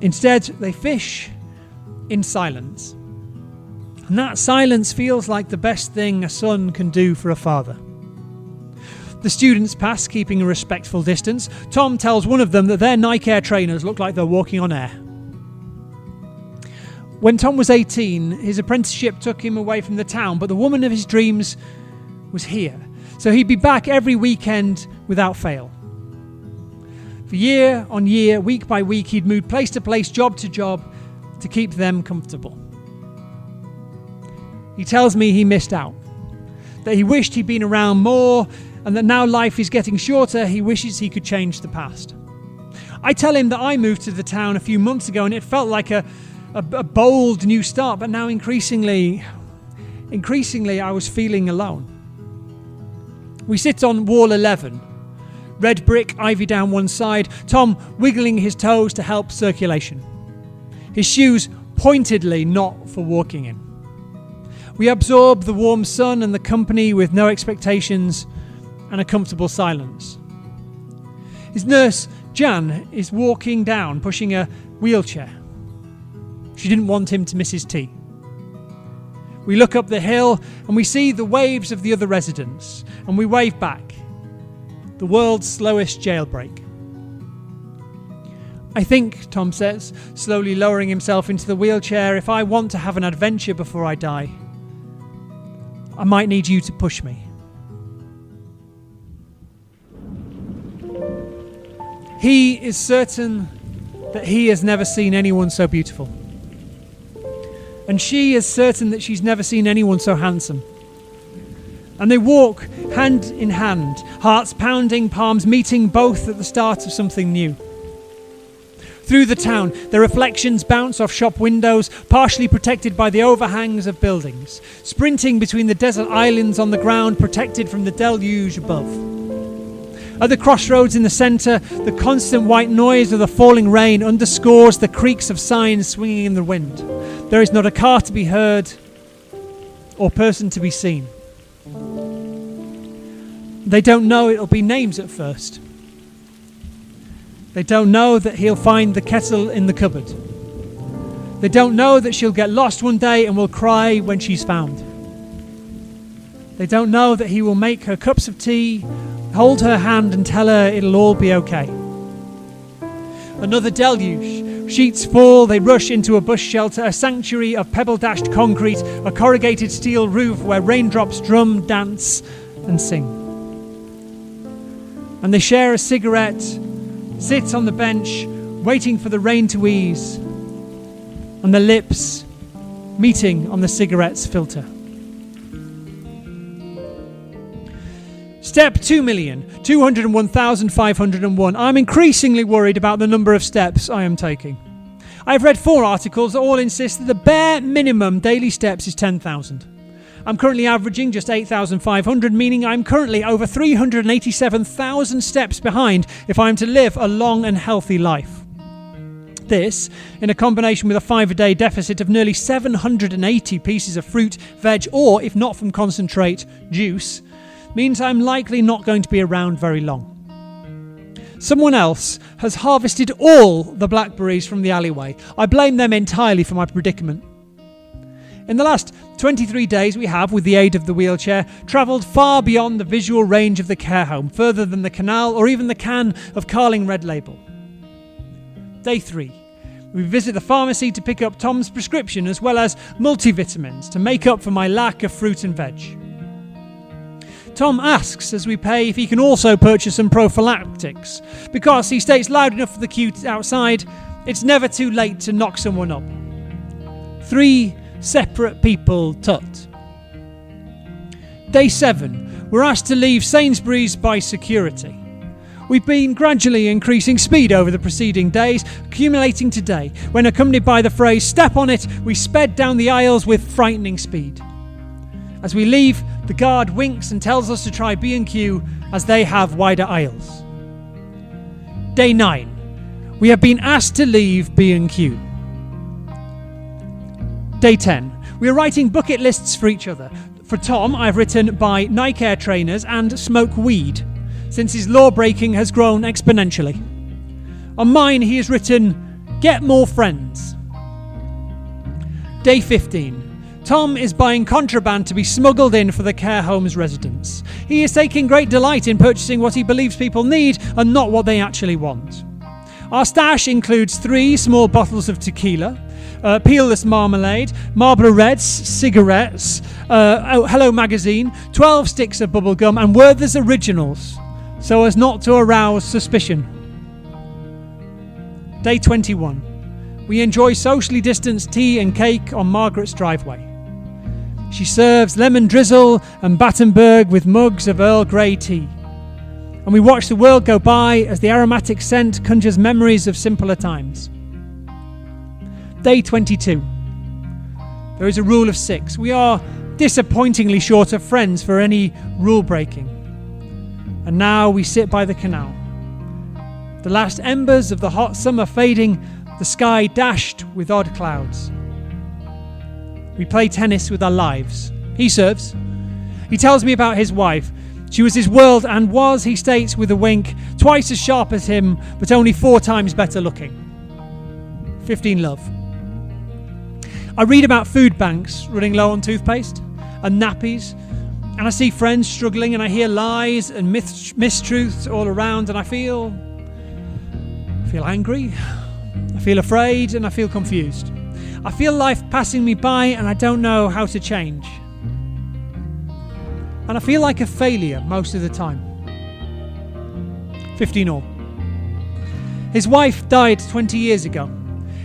Instead, they fish in silence. And that silence feels like the best thing a son can do for a father. The students pass, keeping a respectful distance. Tom tells one of them that their Nike Air trainers look like they're walking on air. When Tom was 18, his apprenticeship took him away from the town, but the woman of his dreams was here. So he'd be back every weekend without fail. For year on year, week by week, he'd moved place to place, job to job, to keep them comfortable. He tells me he missed out, that he wished he'd been around more, and that now life is getting shorter, he wishes he could change the past. I tell him that I moved to the town a few months ago, and it felt like a a bold new start, but now increasingly I was feeling alone. We sit on wall 11, red brick, ivy down one side, Tom wiggling his toes to help circulation. His shoes pointedly not for walking in. We absorb the warm sun and the company with no expectations and a comfortable silence. His nurse, Jan, is walking down, pushing a wheelchair. She didn't want him to miss his tea. We look up the hill and we see the waves of the other residents, and we wave back. The world's slowest jailbreak. I think, Tom says, slowly lowering himself into the wheelchair, if I want to have an adventure before I die, I might need you to push me. He is certain that he has never seen anyone so beautiful. And she is certain that she's never seen anyone so handsome. And they walk hand in hand, hearts pounding, palms meeting, both at the start of something new. Through the town, their reflections bounce off shop windows, partially protected by the overhangs of buildings, sprinting between the desert islands on the ground, protected from the deluge above. At the crossroads in the centre, the constant white noise of the falling rain underscores the creaks of signs swinging in the wind. There is not a car to be heard or person to be seen. They don't know it'll be names at first. They don't know that he'll find the kettle in the cupboard. They don't know that she'll get lost one day and will cry when she's found. They don't know that he will make her cups of tea, hold her hand and tell her it'll all be okay. Another deluge. Sheets fall, they rush into a bush shelter, a sanctuary of pebble-dashed concrete, a corrugated steel roof where raindrops drum, dance and sing. And they share a cigarette, sit on the bench, waiting for the rain to ease, and the lips meeting on the cigarette's filter. Step 2,201,501. I'm increasingly worried about the number of steps I am taking. I've read 4 articles that all insist that the bare minimum daily steps is 10,000. I'm currently averaging just 8,500, meaning I'm currently over 387,000 steps behind if I'm to live a long and healthy life. This, in a combination with a 5-a-day deficit of nearly 780 pieces of fruit, veg, or, if not from concentrate, juice, means I'm likely not going to be around very long. Someone else has harvested all the blackberries from the alleyway. I blame them entirely for my predicament. In the last 23 days we have, with the aid of the wheelchair, travelled far beyond the visual range of the care home, further than the canal or even the can of Carling Red Label. Day 3. We visit the pharmacy to pick up Tom's prescription as well as multivitamins to make up for my lack of fruit and veg. Tom asks as we pay if he can also purchase some prophylactics, because he states loud enough for the queue outside, it's never too late to knock someone up. 3 separate people tut. Day 7. We're asked to leave Sainsbury's by security. We've been gradually increasing speed over the preceding days, accumulating today, when accompanied by the phrase, "Step on it," we sped down the aisles with frightening speed. As we leave, the guard winks and tells us to try B&Q as they have wider aisles. Day 9. We have been asked to leave B&Q. Day 10. We are writing bucket lists for each other. For Tom, I've written buy Nike Air trainers and smoke weed, since his law breaking has grown exponentially. On mine, he has written get more friends. Day 15. Tom is buying contraband to be smuggled in for the care home's residents. He is taking great delight in purchasing what he believes people need and not what they actually want. Our stash includes 3 small bottles of tequila, peelless marmalade, Marlboro Reds, cigarettes, Hello Magazine, 12 sticks of bubble gum and Werther's Originals, so as not to arouse suspicion. Day 21. We enjoy socially distanced tea and cake on Margaret's driveway. She serves lemon drizzle and Battenberg with mugs of Earl Grey tea. And we watch the world go by as the aromatic scent conjures memories of simpler times. Day 22. There is a rule of 6. We are disappointingly short of friends for any rule breaking. And now we sit by the canal. The last embers of the hot summer fading, the sky dashed with odd clouds. We play tennis with our lives. He serves. He tells me about his wife. She was his world and was, he states with a wink, twice as sharp as him, but only 4 times better looking. 15 love. I read about food banks running low on toothpaste and nappies, and I see friends struggling, and I hear lies and mistruths all around, and I feel angry, I feel afraid, and I feel confused. I feel life passing me by, and I don't know how to change. And I feel like a failure most of the time. 15 all. His wife died 20 years ago.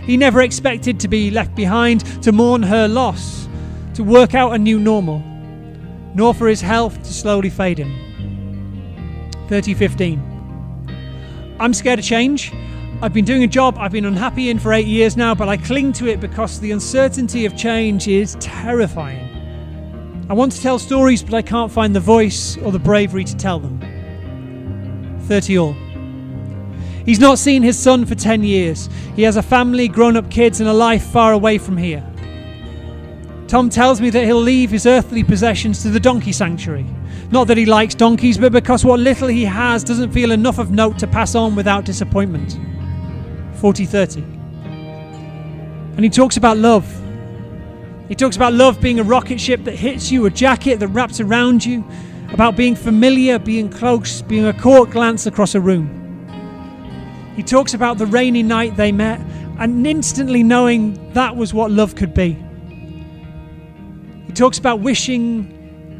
He never expected to be left behind, to mourn her loss, to work out a new normal, nor for his health to slowly fade him. 30-15. I'm scared of change. I've been doing a job I've been unhappy in for 8 years now, but I cling to it because the uncertainty of change is terrifying. I want to tell stories, but I can't find the voice or the bravery to tell them. 30 all. He's not seen his son for 10 years. He has a family, grown-up kids, and a life far away from here. Tom tells me that he'll leave his earthly possessions to the donkey sanctuary. Not that he likes donkeys, but because what little he has doesn't feel enough of note to pass on without disappointment. 40-30. And he talks about love. He talks about love being a rocket ship that hits you, a jacket that wraps around you, about being familiar, being close, being a caught glance across a room. He talks about the rainy night they met and instantly knowing that was what love could be. He talks about wishing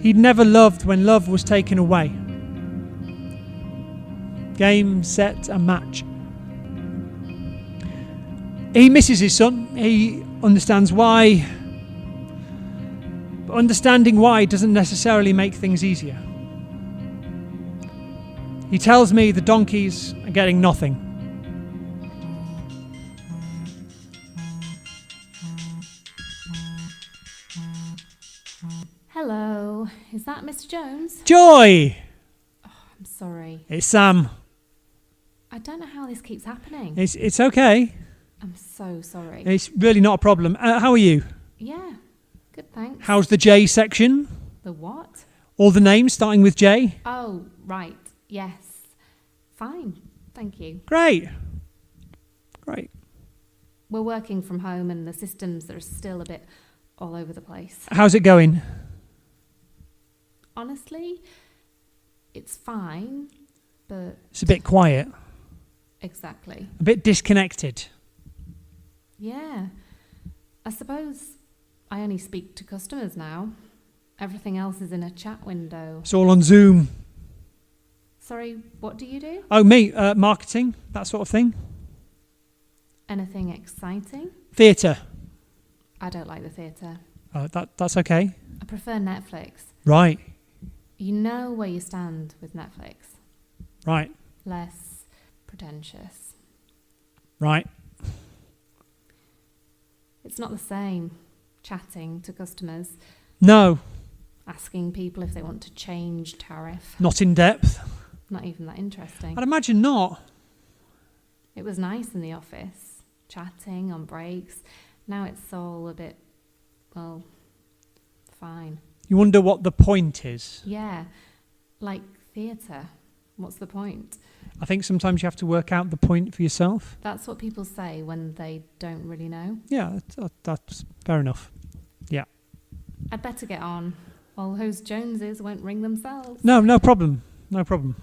he'd never loved when love was taken away. Game, set, and match. He misses his son. He understands why. But understanding why doesn't necessarily make things easier. He tells me the donkeys are getting nothing. Hello, is that Mr. Jones? Joy! I'm sorry. It's Sam. I don't know how this keeps happening. It's okay. I'm so sorry. It's really not a problem. How are you? Yeah, good, thanks. How's the J section? The what? All the names starting with J? Oh, right. Yes. Fine. Thank you. Great. We're working from home and the systems are still a bit all over the place. How's it going? Honestly, it's fine, but... It's a bit quiet. Exactly. A bit disconnected. Yeah. I suppose I only speak to customers now. Everything else is in a chat window. It's all on Zoom. Sorry, what do you do? Oh, me, marketing, that sort of thing. Anything exciting? Theatre. I don't like the theatre. That's okay. I prefer Netflix. Right. You know where you stand with Netflix. Right. Less pretentious. Right. It's not the same chatting to customers, No, asking people if they want to change tariff. not in depth. Not even that interesting. I'd imagine not. It was nice in the office, chatting on breaks. Now it's all a bit, well, fine. You wonder what the point is. Yeah, like theatre. What's the point? I think sometimes you have to work out the point for yourself. That's what people say when they don't really know. Yeah, that's fair enough. Yeah. I'd better get on, while those Joneses won't ring themselves. No problem. No problem.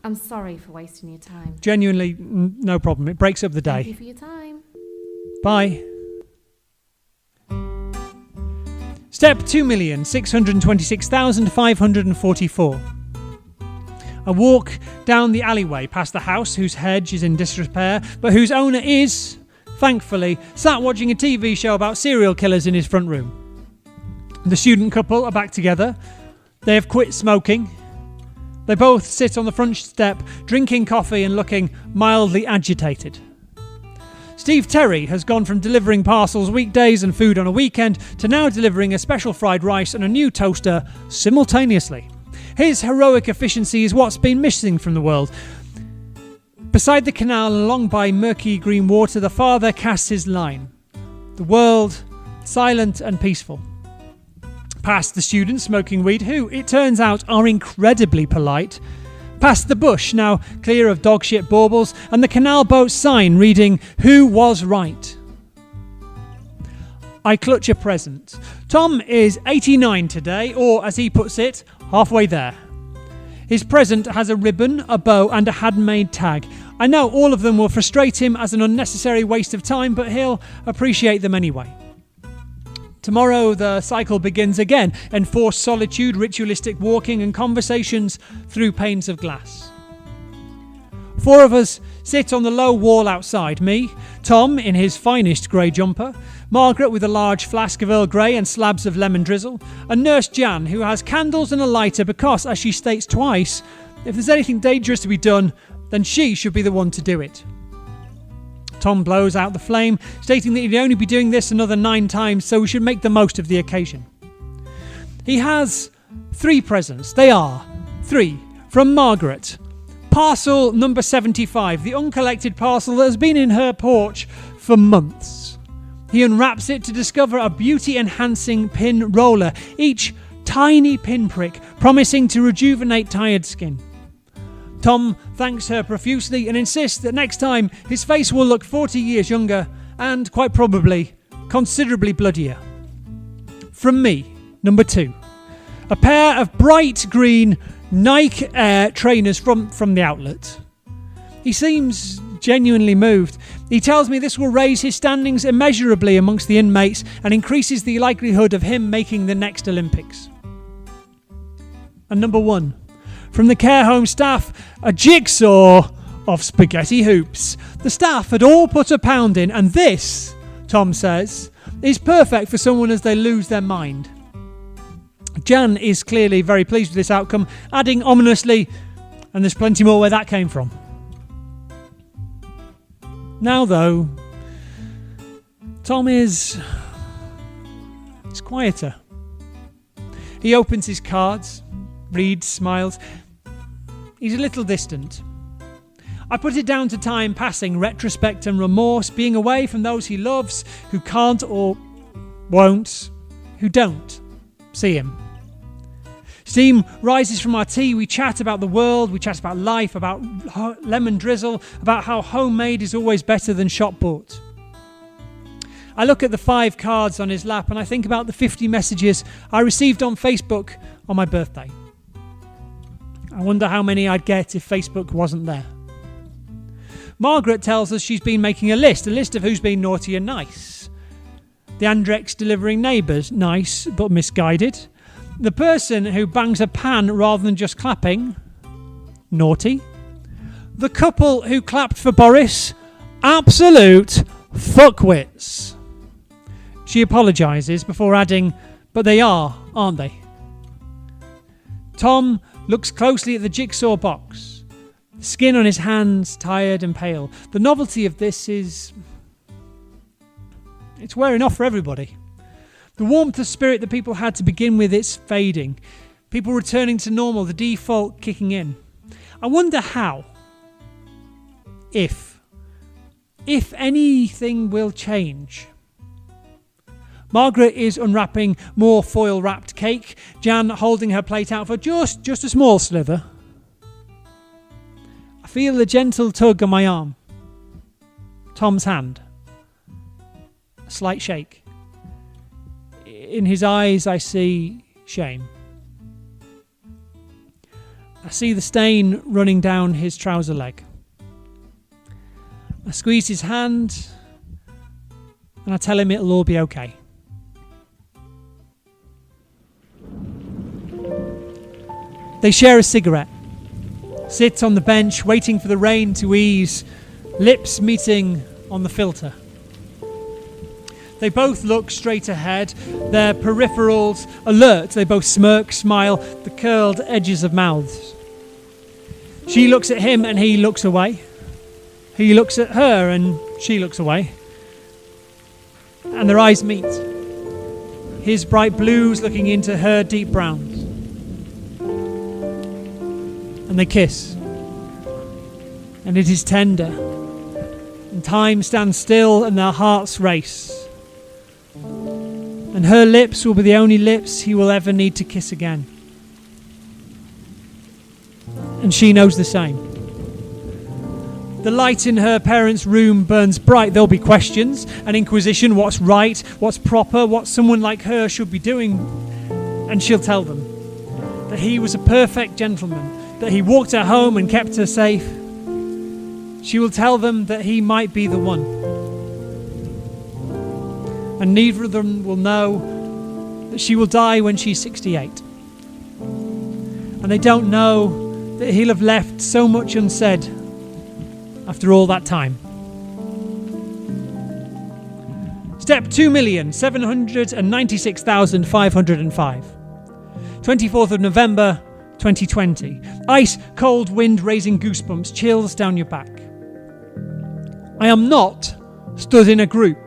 I'm sorry for wasting your time. Genuinely, no problem. It breaks up the day. Thank you for your time. Bye. Step 2,626,544. I walk down the alleyway past the house whose hedge is in disrepair, but whose owner is, thankfully, sat watching a TV show about serial killers in his front room. The student couple are back together. They have quit smoking. They both sit on the front step, drinking coffee and looking mildly agitated. Steve Terry has gone from delivering parcels weekdays and food on a weekend to now delivering a special fried rice and a new toaster simultaneously. His heroic efficiency is what's been missing from the world. Beside the canal and along by murky green water, the father casts his line. The world, silent and peaceful. Past the students smoking weed, who, it turns out, are incredibly polite. Past the bush, now clear of dogshit baubles, and the canal boat sign reading, "Who was right?" I clutch a present. Tom is 89 today, or as he puts it, halfway there. His present has a ribbon, a bow and a handmade tag. I know all of them will frustrate him as an unnecessary waste of time, but he'll appreciate them anyway. Tomorrow the cycle begins again. Enforced solitude, ritualistic walking and conversations through panes of glass. 4 of us sit on the low wall outside. Me, Tom in his finest grey jumper, Margaret with a large flask of Earl Grey and slabs of lemon drizzle, and Nurse Jan who has candles and a lighter because, as she states twice, if there's anything dangerous to be done, then she should be the one to do it. Tom blows out the flame, stating that he'd only be doing this another 9 times, so we should make the most of the occasion. He has 3 presents. They are 3 from Margaret. Parcel number 75, the uncollected parcel that has been in her porch for months. He unwraps it to discover a beauty-enhancing pin roller, each tiny pinprick promising to rejuvenate tired skin. Tom thanks her profusely and insists that next time his face will look 40 years younger and, quite probably, considerably bloodier. From me, number 2, a pair of bright green Nike Air trainers from the outlet. He seems genuinely moved. He tells me this will raise his standings immeasurably amongst the inmates and increases the likelihood of him making the next Olympics. And number 1, from the care home staff, a jigsaw of spaghetti hoops. The staff had all put £1 in, and this, Tom says, is perfect for someone as they lose their mind. Jan is clearly very pleased with this outcome, adding ominously, and there's plenty more where that came from. Now though, Tom is quieter. He opens his cards, reads, smiles. He's a little distant. I put it down to time passing, retrospect and remorse, being away from those he loves, who can't or won't, who don't see him. Steam rises from our tea. We chat about the world, we chat about life, about lemon drizzle, about how homemade is always better than shop bought. I look at the 5 cards on his lap and I think about the 50 messages I received on Facebook on my birthday. I wonder how many I'd get if Facebook wasn't there. Margaret tells us she's been making a list of who's been naughty and nice. The Andrex delivering neighbours, nice but misguided. The person who bangs a pan rather than just clapping, naughty. The couple who clapped for Boris, absolute fuckwits. She apologises before adding, but they are, aren't they? Tom looks closely at the jigsaw box. The skin on his hands, tired and pale. The novelty of this is... it's wearing off for everybody. The warmth of spirit that people had to begin with, it's fading. People returning to normal, the default kicking in. I wonder how, if anything will change. Margaret is unwrapping more foil-wrapped cake, Jan holding her plate out for just a small slither. I feel a gentle tug on my arm. Tom's hand. A slight shake. In his eyes I see shame. I see the stain running down his trouser leg. I squeeze his hand and I tell him it'll all be okay. They share a cigarette, sit on the bench waiting for the rain to ease, lips meeting on the filter. They both look straight ahead, their peripherals alert. They both smirk, smile, the curled edges of mouths. She looks at him and he looks away. He looks at her and She looks away. And their eyes meet. His bright blues looking into her deep browns. And they kiss. And it is tender. And time stands still and their hearts race. And her lips will be the only lips he will ever need to kiss again. And she knows the same. The light in her parents' room burns bright. There'll be questions, an inquisition, what's right, what's proper, what someone like her should be doing. And she'll tell them that he was a perfect gentleman, that he walked her home and kept her safe. She will tell them that he might be the one. And neither of them will know that she will die when she's 68. And they don't know that he'll have left so much unsaid after all that time. Step 2,796,505. 24th of November 2020. Ice cold wind raising goosebumps, chills down your back. I am not stood in a group.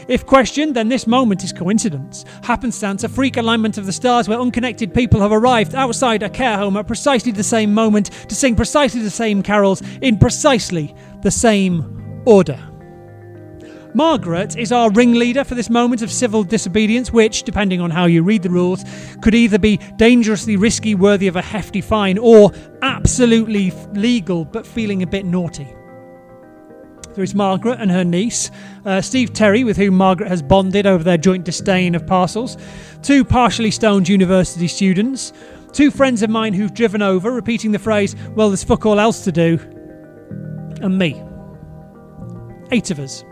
If questioned, then this moment is coincidence, happenstance, a freak alignment of the stars where unconnected people have arrived outside a care home at precisely the same moment to sing precisely the same carols in precisely the same order. Margaret is our ringleader for this moment of civil disobedience, which, depending on how you read the rules, could either be dangerously risky, worthy of a hefty fine, or absolutely legal but feeling a bit naughty. There is Margaret and her niece, Steve Terry, with whom Margaret has bonded over their joint disdain of parcels, 2 partially stoned university students, 2 friends of mine who've driven over, repeating the phrase, well, there's fuck all else to do, and me. 8 of us.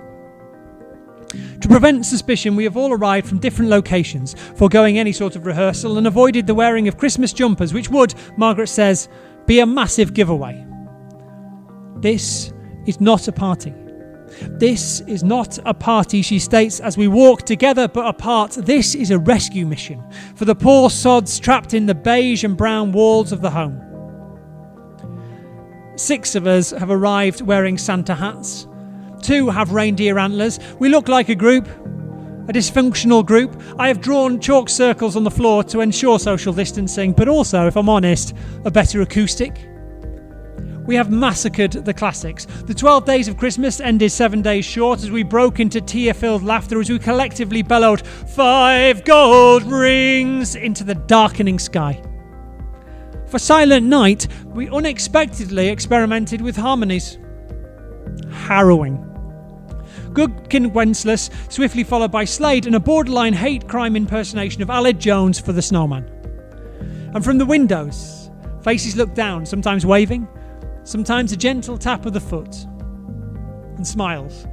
To prevent suspicion, we have all arrived from different locations, foregoing any sort of rehearsal, and avoided the wearing of Christmas jumpers, which would, Margaret says, be a massive giveaway. This is not a party. This is not a party, she states, as we walk together but apart. This is a rescue mission for the poor sods trapped in the beige and brown walls of the home. 6 of us have arrived wearing Santa hats. 2 have reindeer antlers. We look like a group, a dysfunctional group. I have drawn chalk circles on the floor to ensure social distancing, but also, if I'm honest, a better acoustic. We have massacred the classics. The 12 days of Christmas ended 7 days short as we broke into tear-filled laughter as we collectively bellowed 5 gold rings into the darkening sky. For Silent Night, we unexpectedly experimented with harmonies. Harrowing. Goodkin Wenceslas, swiftly followed by Slade and a borderline hate crime impersonation of Aled Jones for the Snowman. And from the windows, faces look down, sometimes waving, sometimes a gentle tap of the foot, and smiles.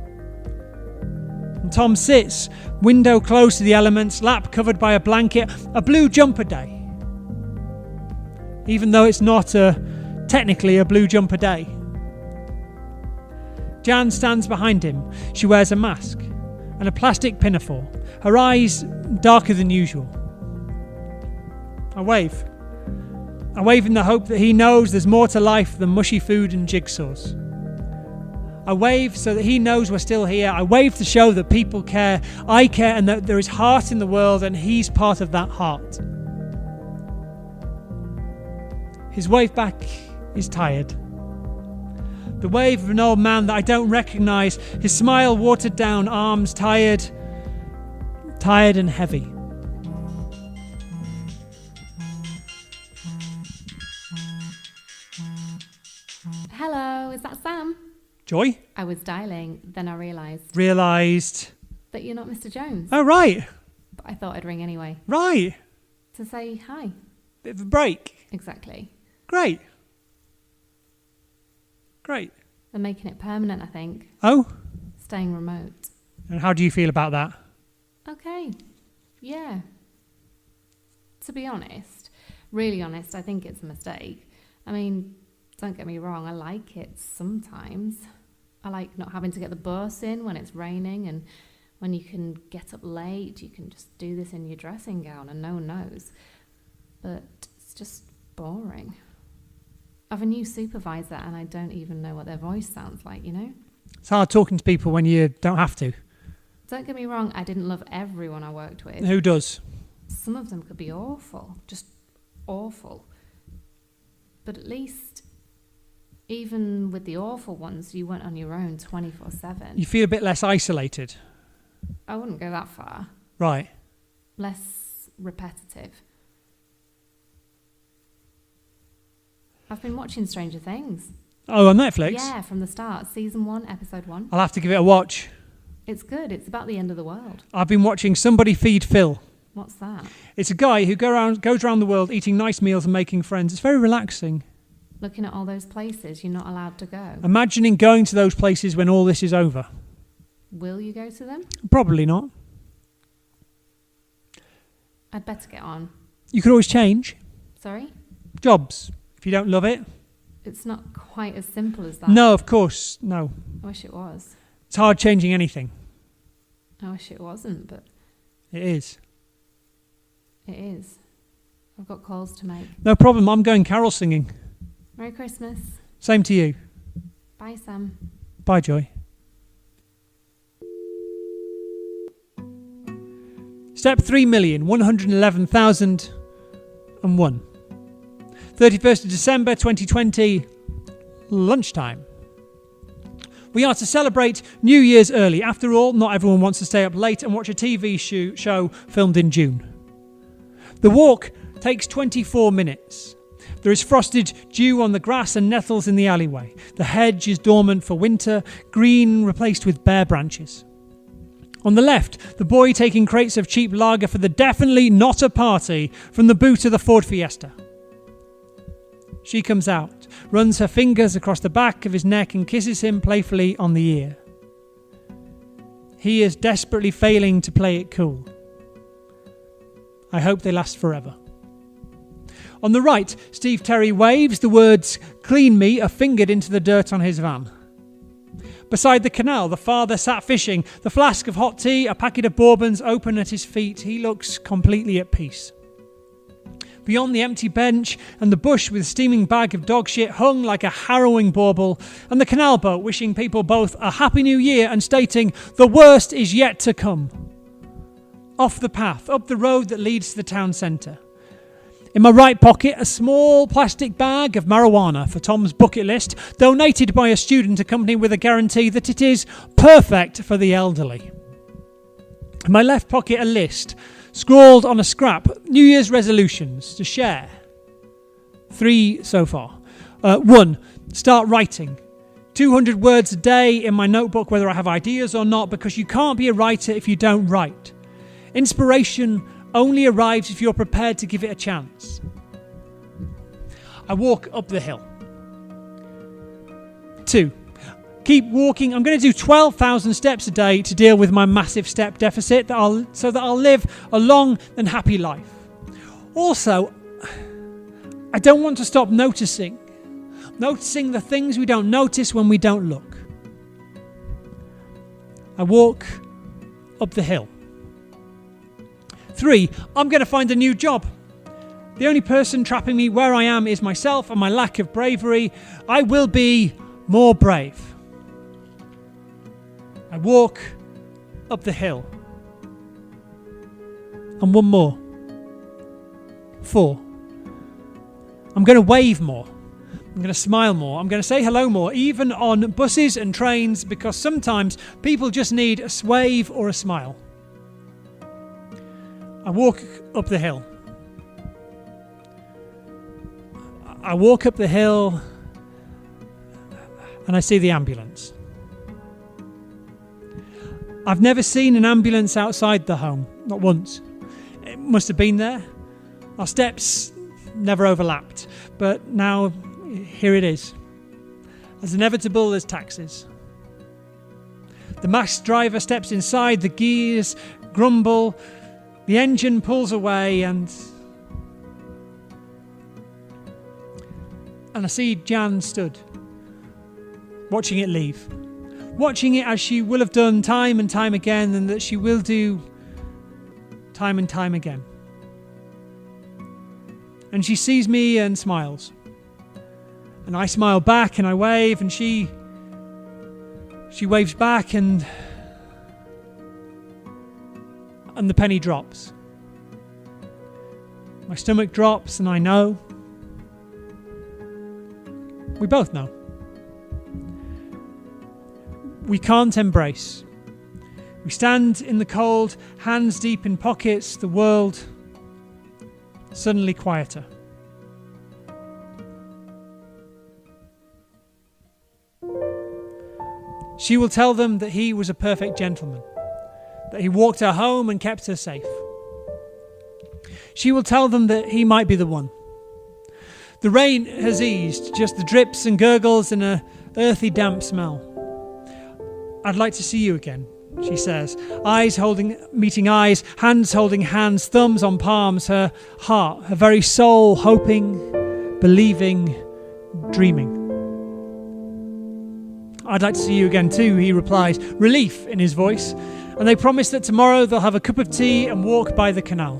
And Tom sits, window close to the elements, lap covered by a blanket, a blue jumper day. Even though it's not technically a blue jumper day. Jan stands behind him. She wears a mask and a plastic pinafore, her eyes darker than usual. I wave. I wave in the hope that he knows there's more to life than mushy food and jigsaws. I wave so that he knows we're still here. I wave to show that people care, I care, and that there is heart in the world and he's part of that heart. His wave back is tired. The wave of an old man that I don't recognise, his smile watered down, arms tired and heavy. Hello, is that Sam? Joy? I was dialing, then I realised Realised. that you're not Mr. Jones. Oh, right. But I thought I'd ring anyway. Right. To say hi. Bit of a break. Exactly. Great. Great. They're making it permanent, I think. Oh? Staying remote. And how do you feel about that? Okay. Yeah. To be honest, really honest, I think it's a mistake. I mean, don't get me wrong, I like it sometimes. I like not having to get the bus in when it's raining, and when you can get up late, you can just do this in your dressing gown and no one knows. But it's just boring. I have a new supervisor and I don't even know what their voice sounds like, you know? It's hard talking to people when you don't have to. Don't get me wrong, I didn't love everyone I worked with. Who does? Some of them could be awful, just awful. But at least, even with the awful ones, you weren't on your own 24/7. You feel a bit less isolated. I wouldn't go that far. Right. Less repetitive. I've been watching Stranger Things. Oh, on Netflix? Yeah, from the start. Season 1, episode 1. I'll have to give it a watch. It's good. It's about the end of the world. I've been watching Somebody Feed Phil. What's that? It's a guy who goes around the world eating nice meals and making friends. It's very relaxing. Looking at all those places you're not allowed to go. Imagining going to those places when all this is over. Will you go to them? Probably not. I'd better get on. You could always change. Sorry? Jobs, if you don't love it. It's not quite as simple as that. No, of course, no. I wish it was. It's hard changing anything. I wish it wasn't, but It is. it is. I've got calls to make. No problem, I'm going carol singing. Merry Christmas. Same to you. Bye, Sam. Bye, Joy. Step 3,111,001. 31st of December 2020, lunchtime. We are to celebrate New Year's early. After all, not everyone wants to stay up late and watch a TV show filmed in June. The walk takes 24 minutes. There is frosted dew on the grass and nettles in the alleyway. The hedge is dormant for winter, green replaced with bare branches. On the left, the boy taking crates of cheap lager for the definitely not a party from the boot of the Ford Fiesta. She comes out, runs her fingers across the back of his neck and kisses him playfully on the ear. He is desperately failing to play it cool. I hope they last forever. On the right, Steve Terry waves. The words, "Clean me," are fingered into the dirt on his van. Beside the canal, the father sat fishing, the flask of hot tea, a packet of bourbons open at his feet. He looks completely at peace. Beyond the empty bench and the bush with a steaming bag of dog shit hung like a harrowing bauble, and the canal boat wishing people both a happy new year and stating, "The worst is yet to come." Off the path, up the road that leads to the town centre. In my right pocket, a small plastic bag of marijuana for Tom's bucket list, donated by a student accompanied with a guarantee that it is perfect for the elderly. In my left pocket, a list, scrawled on a scrap, New Year's resolutions to share. 3 so far. 1, start writing. 200 words a day in my notebook, whether I have ideas or not, because you can't be a writer if you don't write. Inspiration only arrives if you're prepared to give it a chance. I walk up the hill. 2, keep walking. I'm going to do 12,000 steps a day to deal with my massive step deficit so that I'll live a long and happy life. Also, I don't want to stop noticing the things we don't notice when we don't look. I walk up the hill. 3, I'm going to find a new job. The only person trapping me where I am is myself and my lack of bravery. I will be more brave. I walk up the hill. And one more. 4, I'm going to wave more. I'm going to smile more. I'm going to say hello more, even on buses and trains, because sometimes people just need a wave or a smile. I walk up the hill. I walk up the hill and I see the ambulance. I've never seen an ambulance outside the home, not once. It must have been there. Our steps never overlapped, but now here it is. As inevitable as taxis. The masked driver steps inside, the gears grumble, the engine pulls away, and I see Jan stood, watching it leave. Watching it as she will have done time and time again, and that she will do time and time again. And she sees me and smiles. And I smile back and I wave, and she She waves back and the penny drops. My stomach drops and I know. We both know. We can't embrace. We stand in the cold, hands deep in pockets, the world suddenly quieter. She will tell them that he was a perfect gentleman, that he walked her home and kept her safe. She will tell them that he might be the one. The rain has eased, just the drips and gurgles and a earthy damp smell. I'd like to see you again, she says, eyes meeting eyes, hands holding hands, thumbs on palms, her heart, her very soul hoping, believing, dreaming. I'd like to see you again too, he replies, relief in his voice, and they promise that tomorrow they'll have a cup of tea and walk by the canal.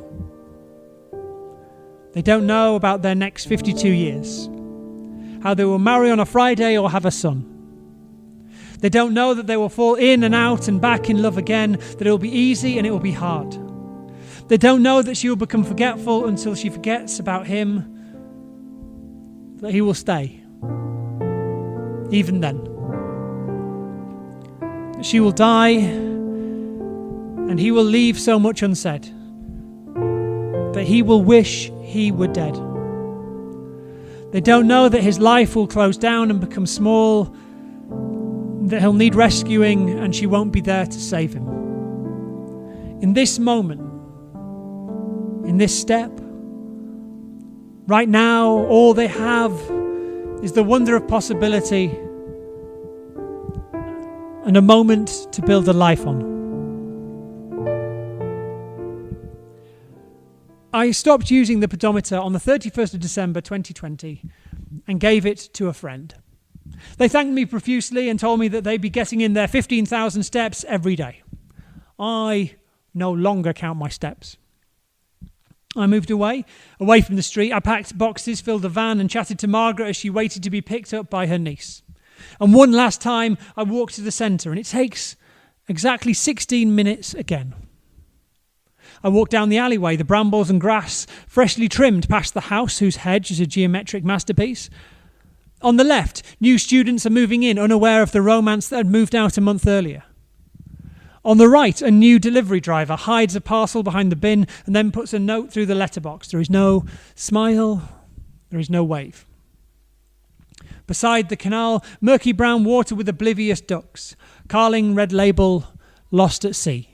They don't know about their next 52 years, how they will marry on a Friday or have a son. They don't know that they will fall in and out and back in love again, that it will be easy and it will be hard. They don't know that she will become forgetful until she forgets about him, that he will stay. Even then. She will die, and he will leave so much unsaid, that he will wish he were dead. They don't know that his life will close down and become small, that he'll need rescuing and she won't be there to save him. In this moment, in this step, right now, all they have is the wonder of possibility and a moment to build a life on. I stopped using the pedometer on the 31st of December 2020 and gave it to a friend. They thanked me profusely and told me that they'd be getting in their 15,000 steps every day. I no longer count my steps. I moved away from the street. I packed boxes, filled the van and chatted to Margaret as she waited to be picked up by her niece. And one last time I walked to the centre, and it takes exactly 16 minutes again. I walked down the alleyway, the brambles and grass freshly trimmed, past the house whose hedge is a geometric masterpiece. On the left, new students are moving in, unaware of the romance that had moved out a month earlier. On the right, a new delivery driver hides a parcel behind the bin and then puts a note through the letterbox. There is no smile, there is no wave. Beside the canal, murky brown water with oblivious ducks. Carling red label, lost at sea.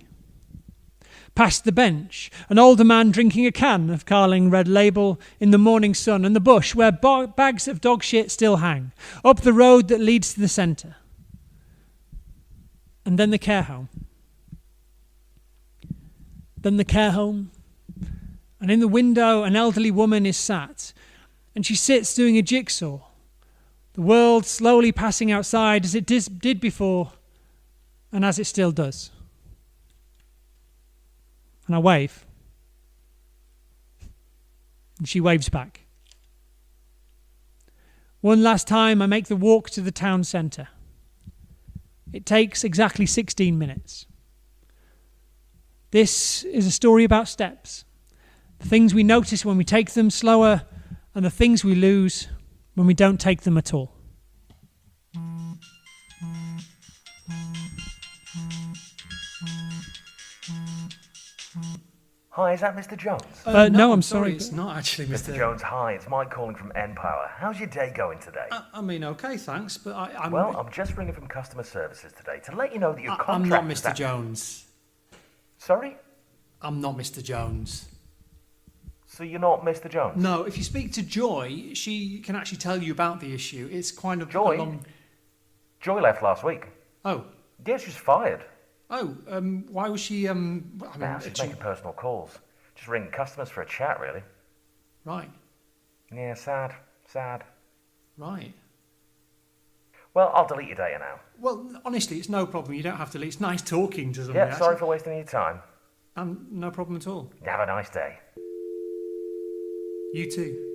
Past the bench, an older man drinking a can of Carling red label in the morning sun, and the bush where bags of dog shit still hang. Up the road that leads to the centre. And then the care home. Then the care home. And in the window, an elderly woman is sat, and she sits doing a jigsaw. The world slowly passing outside as it did before, and as it still does. And I wave. And she waves back. One last time I make the walk to the town centre. It takes exactly 16 minutes. This is a story about steps. The things we notice when we take them slower, and the things we lose when we don't take them at all. Hi, is that Mr. Jones? No, I'm sorry. It's not actually Mr. Jones, hi, it's Mike calling from N-Power. How's your day going today? I mean, okay, thanks, but I'm... Well, I'm just ringing from customer services today to let you know that your I'm contract... not Mr. Jones. Sorry? I'm not Mr. Jones. So you're not Mr. Jones? No, if you speak to Joy, she can actually tell you about the issue. It's kind of Joy? a long... Joy left last week. Oh. Yeah, she's fired. Oh, why was she, I mean... Now she's making personal calls. Just ringing customers for a chat, really. Right. Yeah, sad. Right. Well, I'll delete your data now. Well, honestly, it's no problem. You don't have to leave. It's nice talking to somebody. Yeah, sorry for wasting your time. No problem at all. Have a nice day. You too.